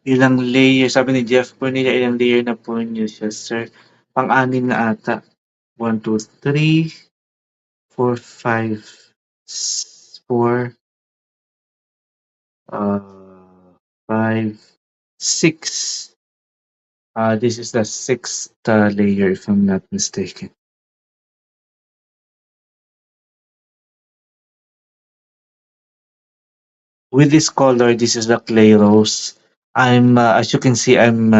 Ilang layer, sabi ni Jeff Bonilla, ilang layer na po niyo siya, sir? Pang-anim na ata. 1, 2, 3, 4, 5, 4, 5, 6. This is the sixth layer, if I'm not mistaken. With this color, this is the clay rose. As you can see, I'm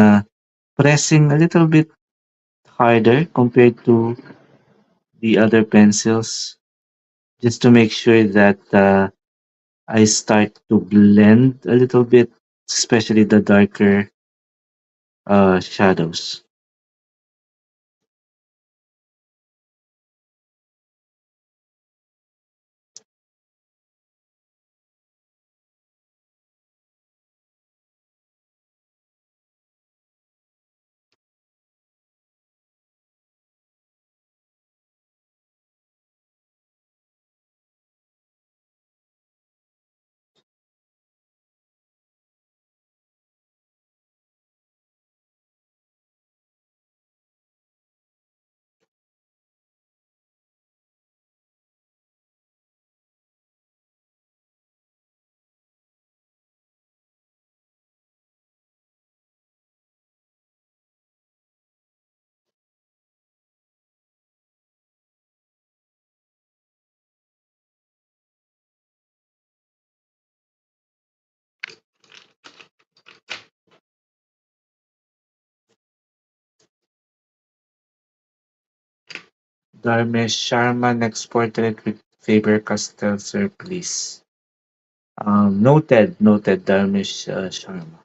pressing a little bit harder compared to the other pencils, just to make sure that I start to blend a little bit, especially the darker shadows. Dharmesh Sharma, next portrait with Faber-Castell, sir, please. Noted, Dharmesh Sharma.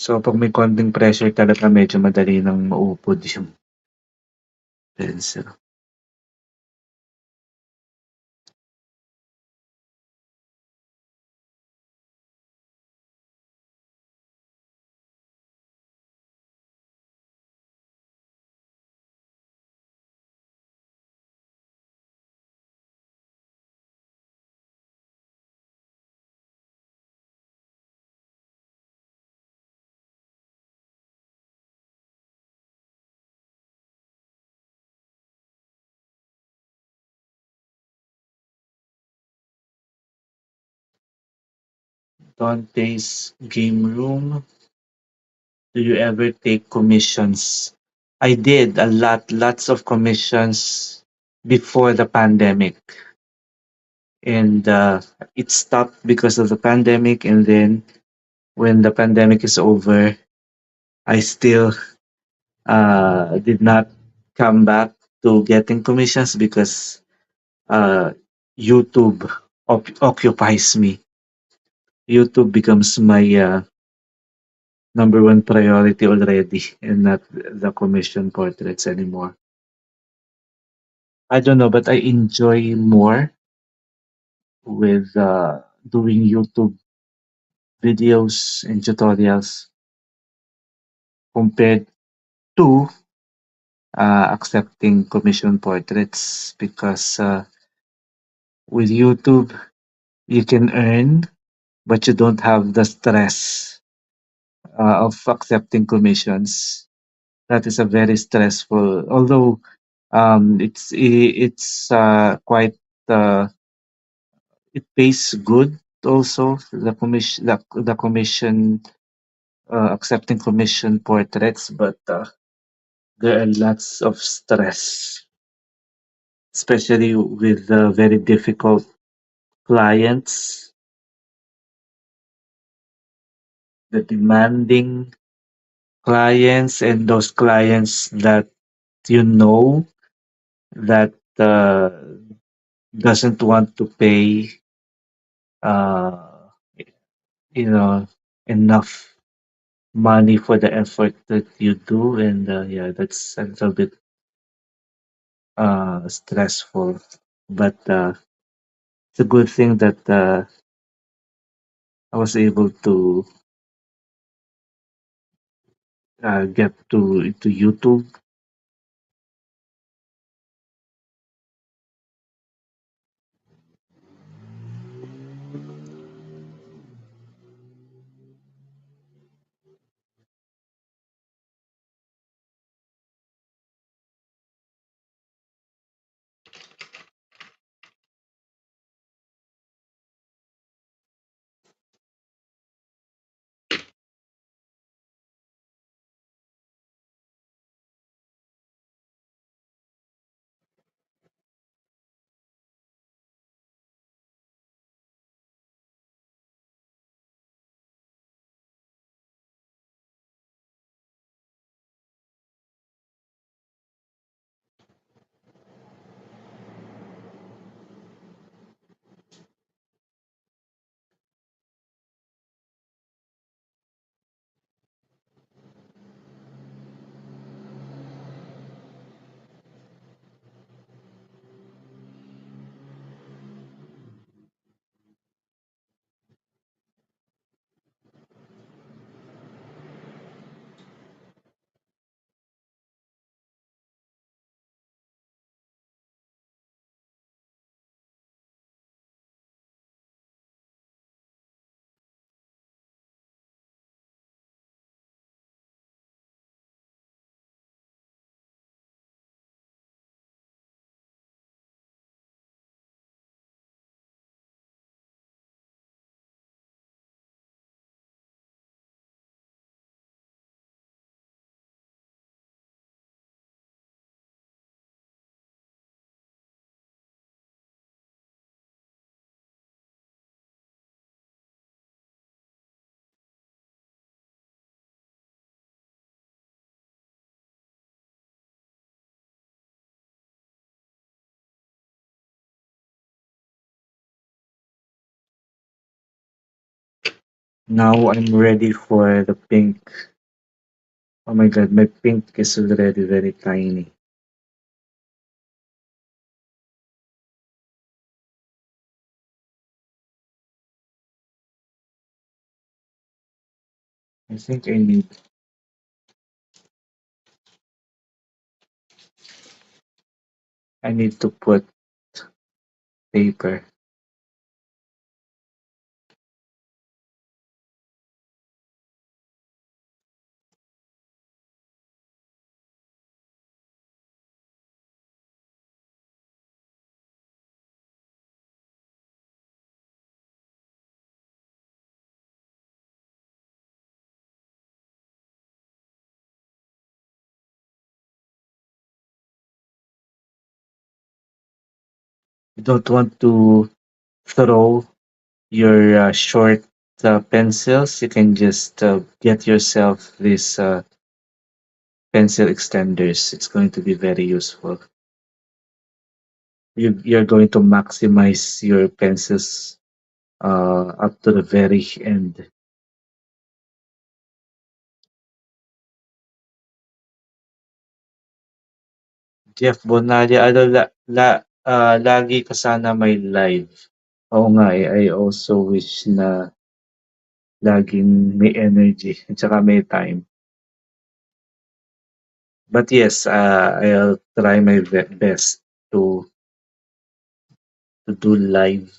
So, pag may konting pressure talaga, medyo madali nang maupod yung pencil. Dante's Game Room. Do you ever take commissions? I did a lots of commissions before the pandemic. And it stopped because of the pandemic. And then when the pandemic is over, I still did not come back to getting commissions because uh, YouTube occupies me. YouTube becomes my number one priority already, and not the commission portraits anymore. I don't know, but I enjoy more with doing YouTube videos and tutorials compared to accepting commission portraits, because with YouTube you can earn, but you don't have the stress of accepting commissions. That is a very stressful. Although it's quite uh, it pays good also, the commission, accepting commission portraits, but there are lots of stress, especially with very difficult clients, the demanding clients, and those clients that you know that doesn't want to pay uh, you know enough money for the effort that you do. And yeah, that's a little bit stressful, but it's a good thing that I was able to get to YouTube. Now I'm ready for the pink. Oh my god, my pink is already very tiny. I think I need to put paper. You don't want to throw your short pencils. You can just get yourself this pencil extenders. It's going to be very useful. You're going to maximize your pencils up to the very end. Jeff Bonalia, ano, lagi ka sana may live. Oo nga eh, I also wish na laging may energy at saka may time. But yes, I'll try my best to to do live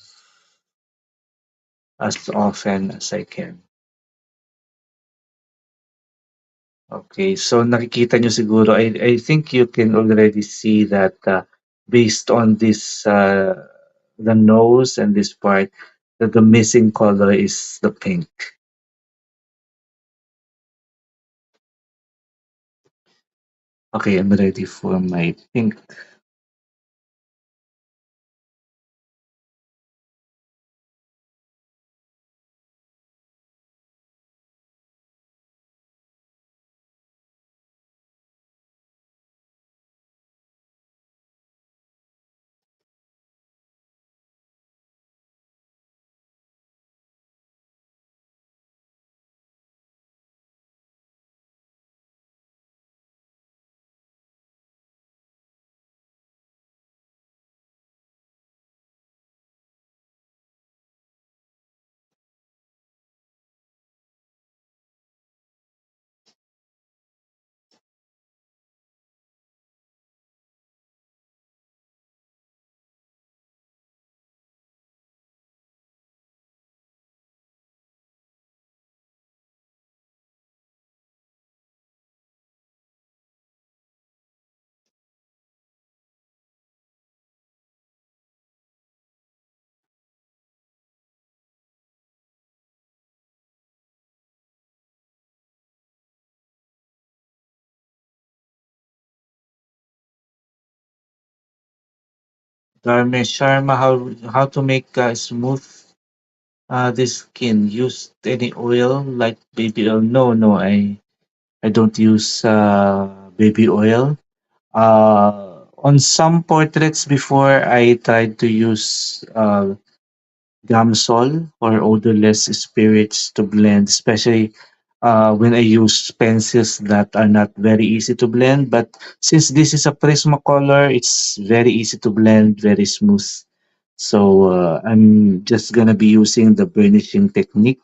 as often as I can. Okay, so nakikita nyo siguro, I think you can already see that based on this, the nose and this part, that the missing color is the pink. Okay, I'm ready for my pink. Dharmesh Sharma, how to make smooth this skin? Use any oil like baby oil? No, I don't use baby oil. On some portraits before, I tried to use Gamsol or odorless spirits to blend, especially when I use pencils that are not very easy to blend. But since this is a Prismacolor, it's very easy to blend, very smooth. So I'm just gonna be using the burnishing technique.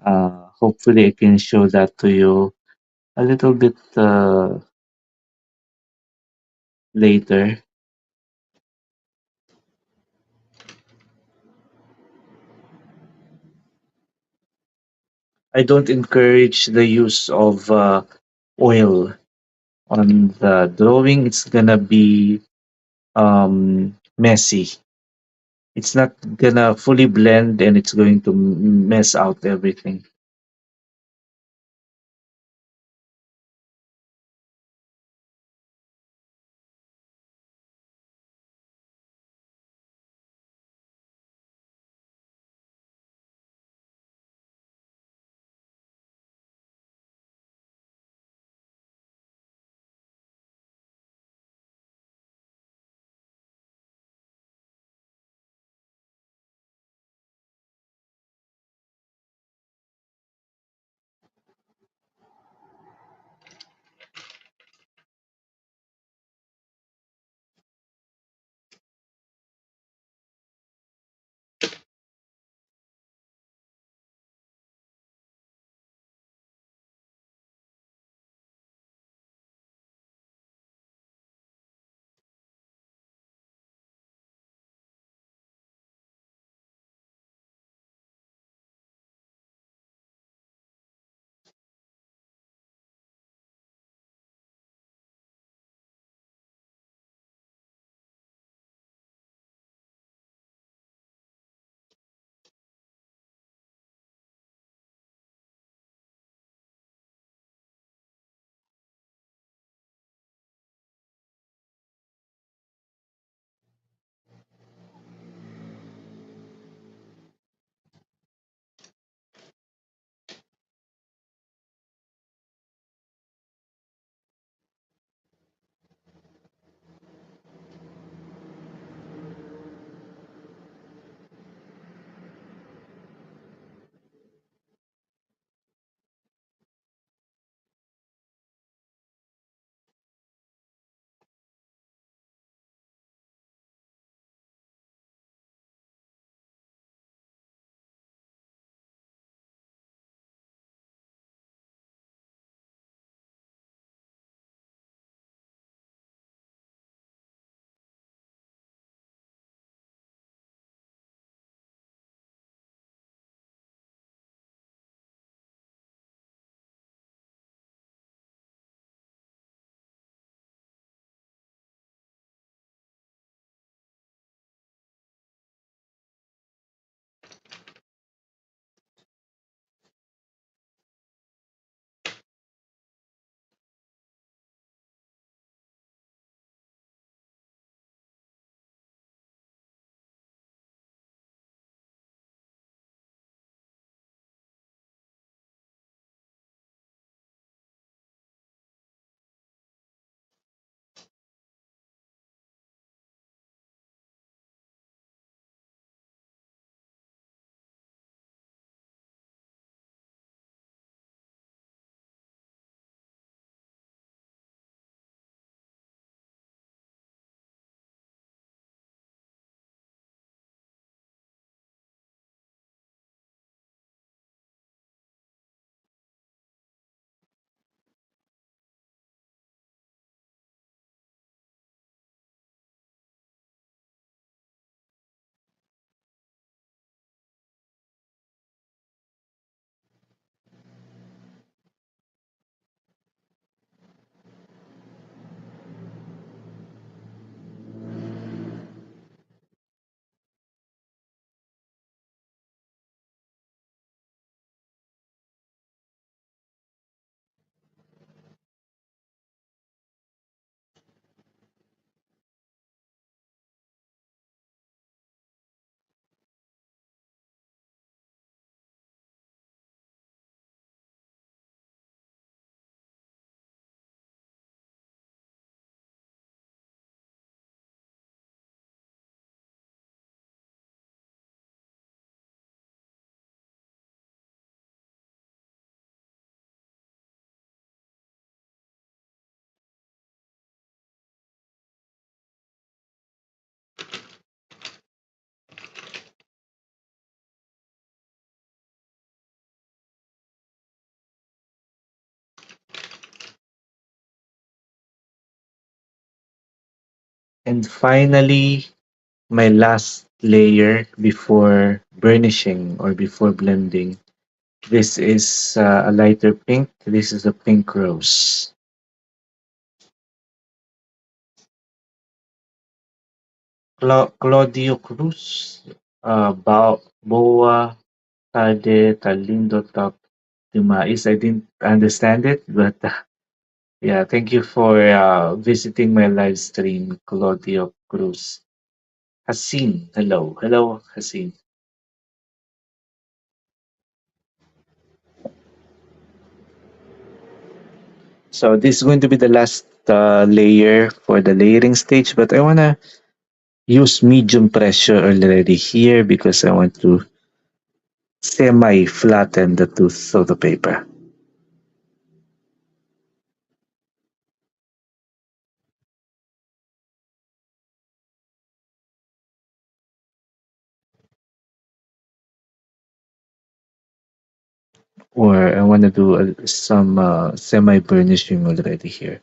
Hopefully, I can show that to you a little bit later. I don't encourage the use of oil on the drawing. It's gonna be messy. It's not gonna fully blend and it's going to mess out everything. And finally, my last layer before burnishing or before blending. This is a lighter pink. This is a pink rose. Claudio Cruz, Boa Tade Talindo Top Dumais. I didn't understand it, but yeah, thank you for visiting my live stream, Claudio Cruz. Haseen, hello. Hello, Haseen. So this is going to be the last layer for the layering stage, but I want to use medium pressure already here because I want to semi-flatten the tooth of the paper. Or I want to do some semi-burnishing already here.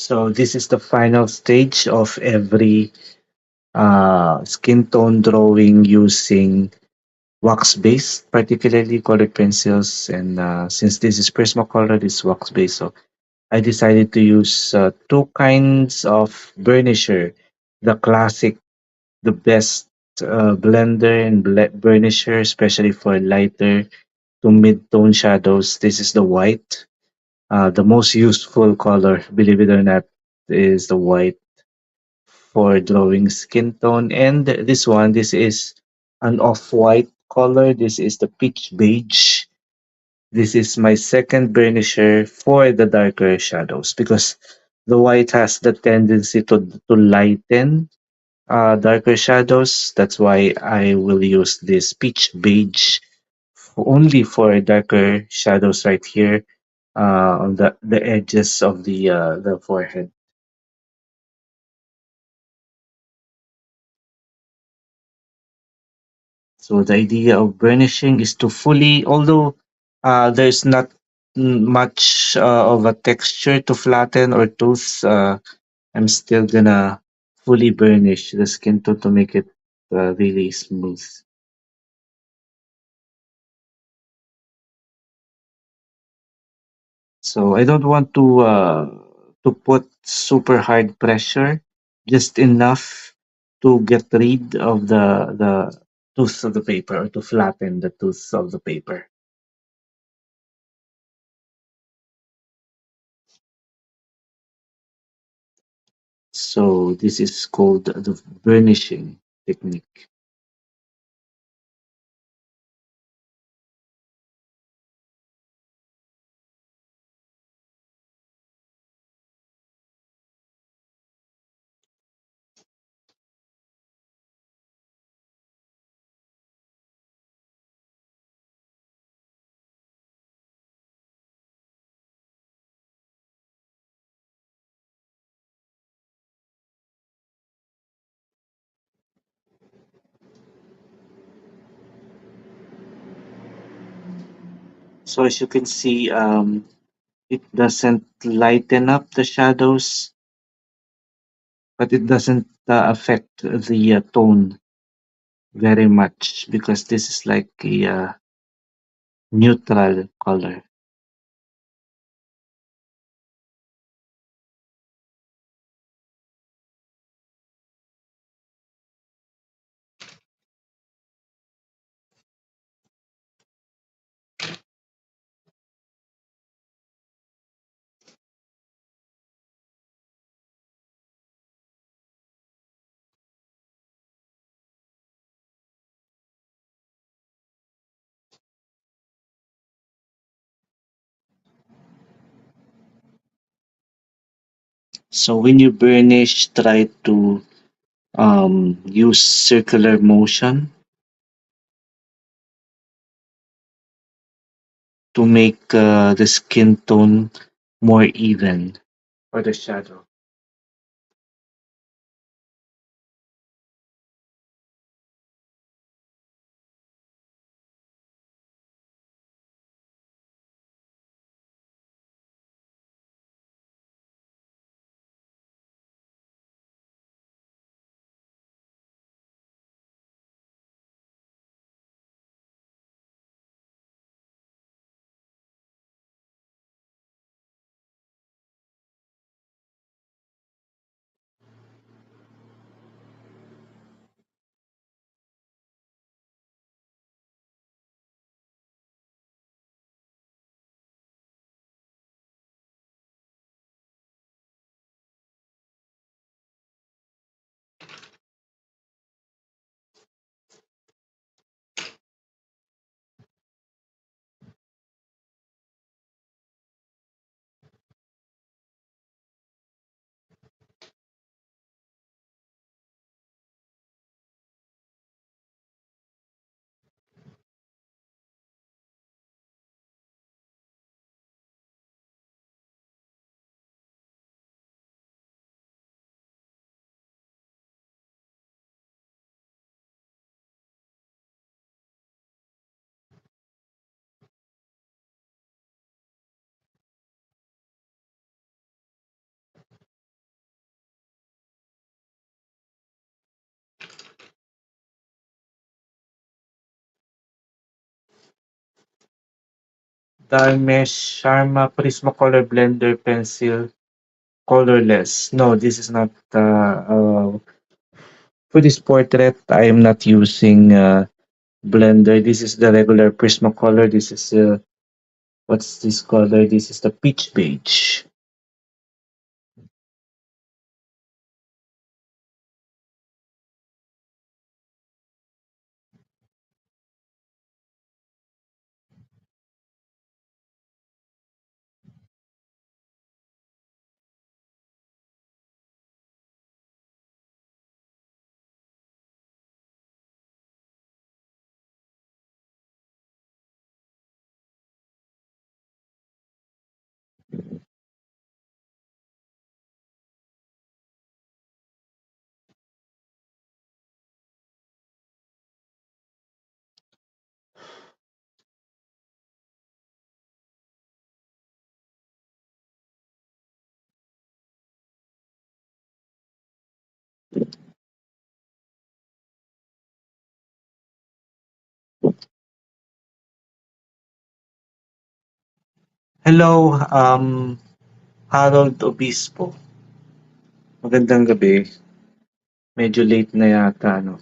So this is the final stage of every skin tone drawing using wax base, particularly colored pencils. And since this is Prismacolor, it's wax base. So I decided to use two kinds of burnisher, the classic, the best blender and burnisher, especially for lighter to mid-tone shadows. This is the white. The most useful color, believe it or not, is the white for drawing skin tone. And this one, this is an off-white color. This is the peach beige. This is my second burnisher for the darker shadows because the white has the tendency to lighten darker shadows. That's why I will use this peach beige only for darker shadows right here on the edges of the forehead. So the idea of burnishing is to fully, although there's not much of a texture to flatten or tooth, I'm still gonna fully burnish the skin tone to make it really smooth. So I don't want to put super hard pressure, just enough to get rid of the tooth of the paper or to flatten the tooth of the paper. So this is called the burnishing technique. So as you can see, it doesn't lighten up the shadows, but it doesn't affect the tone very much because this is like a neutral color. So when you burnish, try to use circular motion to make the skin tone more even for the shadow. Dalmesh Sharma Prismacolor Blender Pencil Colorless. No, this is not for this portrait. I am not using Blender. This is the regular Prismacolor. This is what's this color? This is the peach beige. Hello, Harold Obispo. Magandang gabi. Medyo late na yata, no?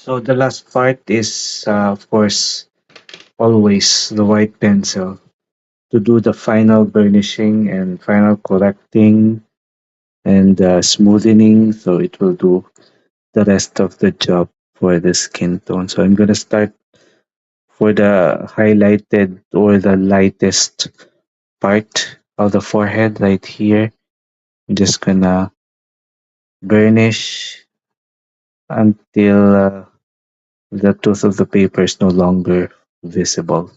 So the last part is, of course, always the white pencil to do the final burnishing and final correcting and smoothing, so it will do the rest of the job for the skin tone. So I'm gonna start for the highlighted or the lightest part of the forehead right here. I'm just gonna burnish until the tooth of the paper is no longer visible.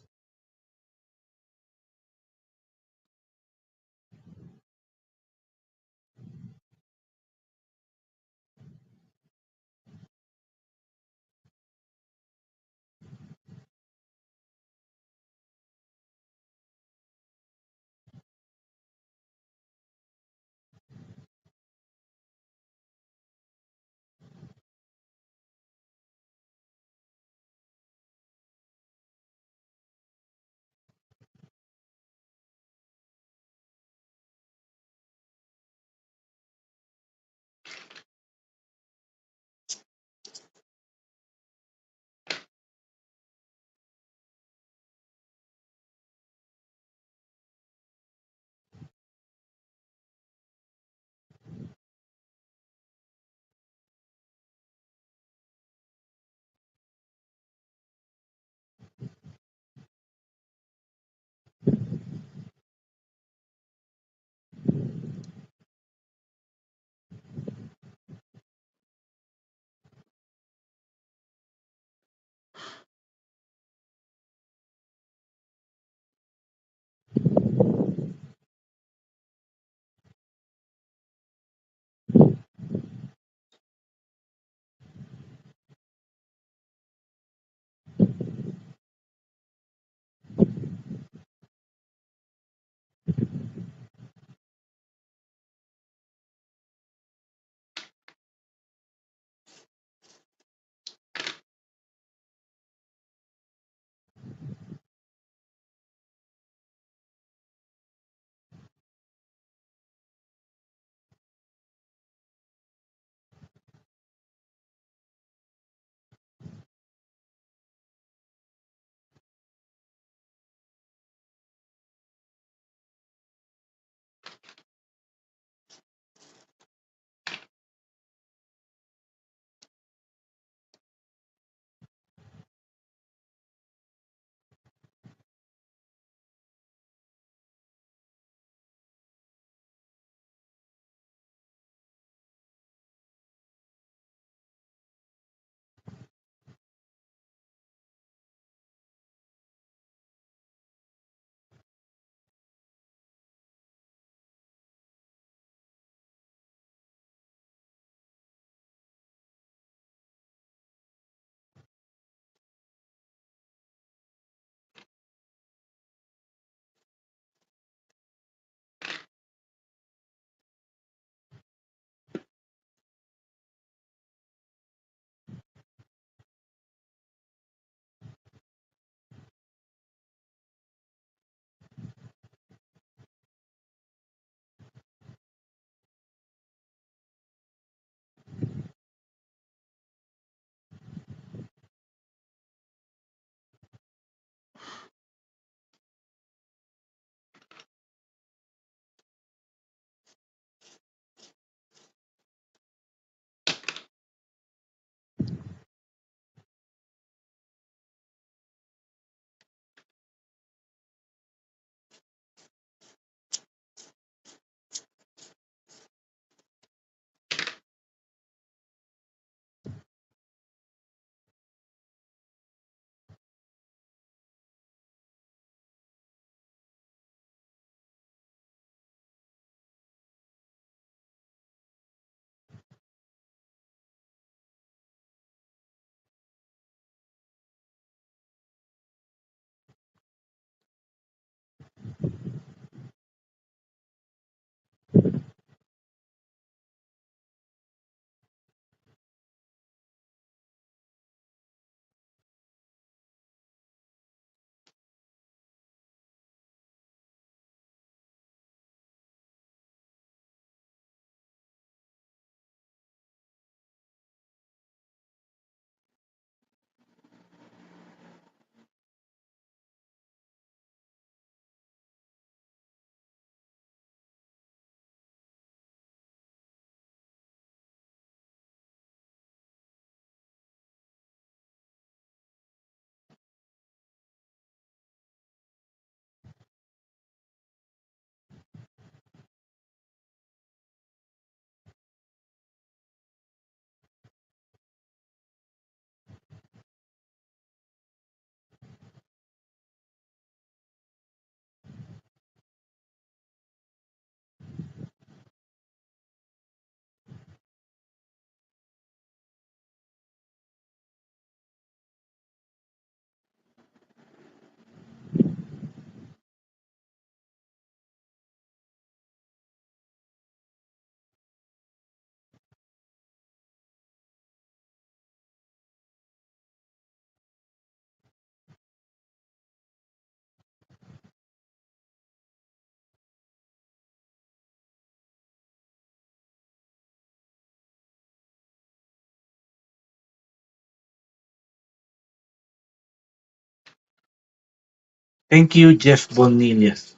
Thank you, Jeff Bonillas.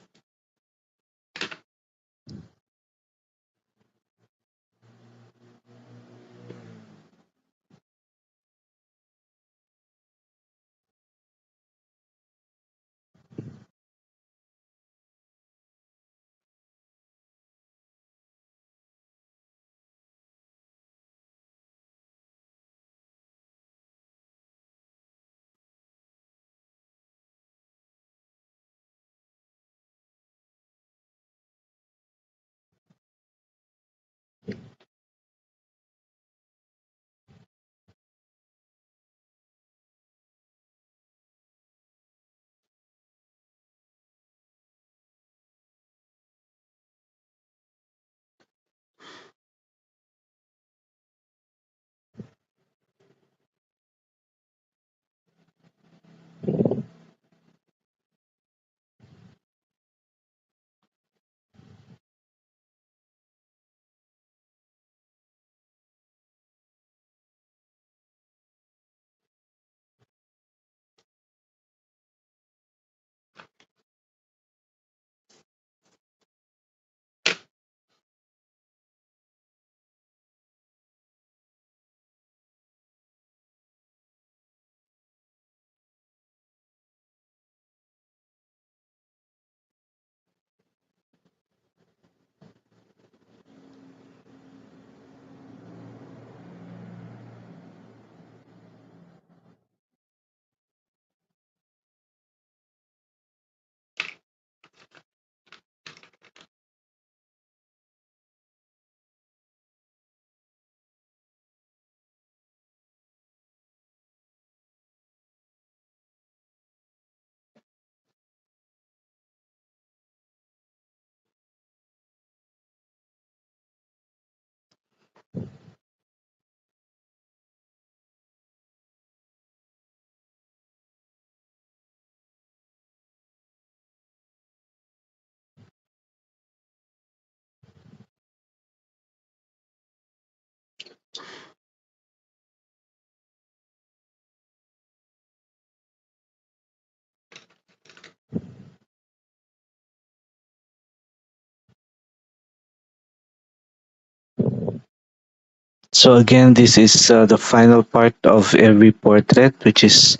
So again, this is the final part of every portrait, which is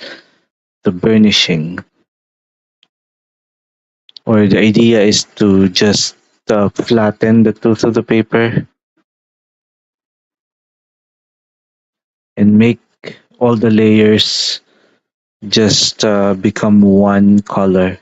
the burnishing. Or the idea is to just flatten the tooth of the paper and make all the layers just become one color.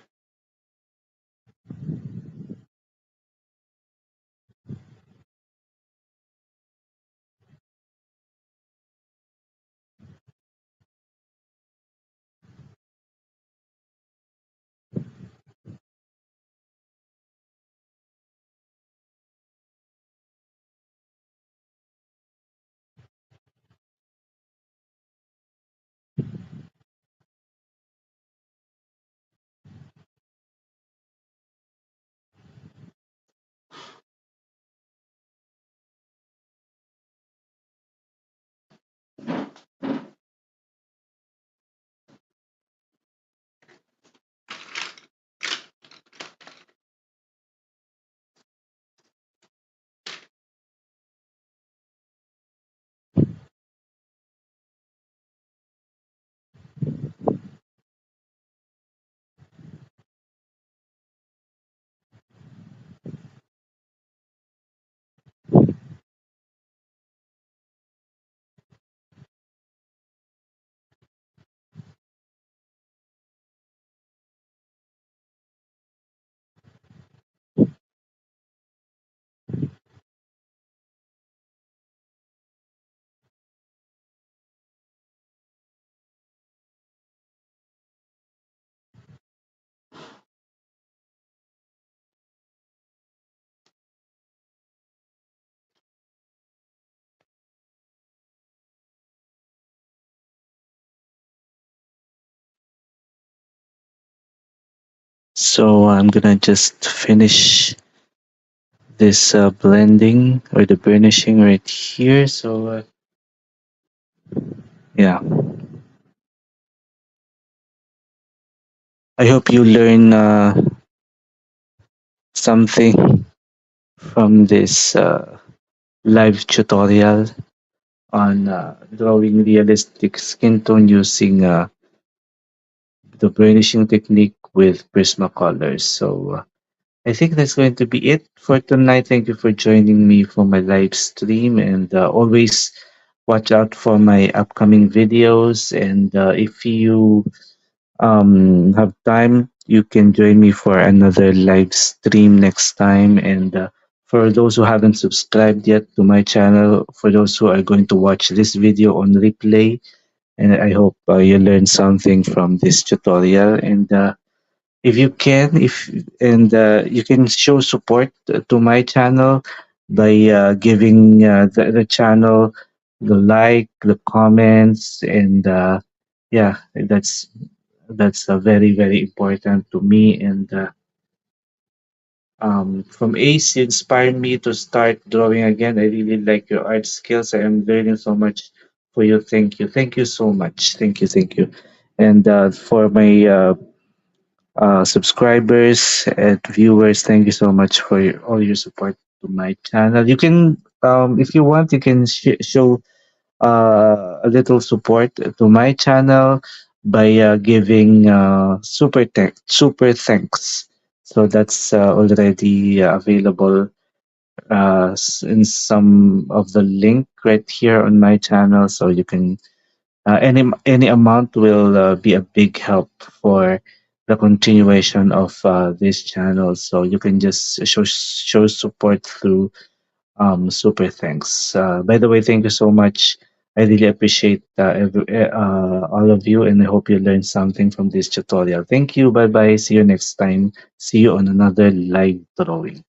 So I'm gonna just finish this blending or the burnishing right here. So yeah. I hope you learn something from this live tutorial on drawing realistic skin tone using the burnishing technique with Prismacolor. So I think that's going to be it for tonight. Thank you for joining me for my live stream, and always watch out for my upcoming videos. And if you have time, you can join me for another live stream next time. And for those who haven't subscribed yet to my channel, for those who are going to watch this video on replay, and I hope you learned something from this tutorial. And if you can, if and you can show support to my channel by giving the channel the like, the comments, and yeah, that's very very important to me. And from Ace, you inspired me to start drawing again. I really like your art skills. I am learning so much for you. Thank you so much. Thank you. And for my subscribers and viewers, thank you so much for all your support to my channel. You can, if you want, you can show a little support to my channel by giving super thanks. So that's already available in some of the link right here on my channel. So you can any amount will be a big help for the continuation of this channel. So you can just show support through super thanks. By the way, thank you so much. I really appreciate all of you, and I hope you learned something from this tutorial. Thank you. Bye bye. See you next time. See you on another live drawing.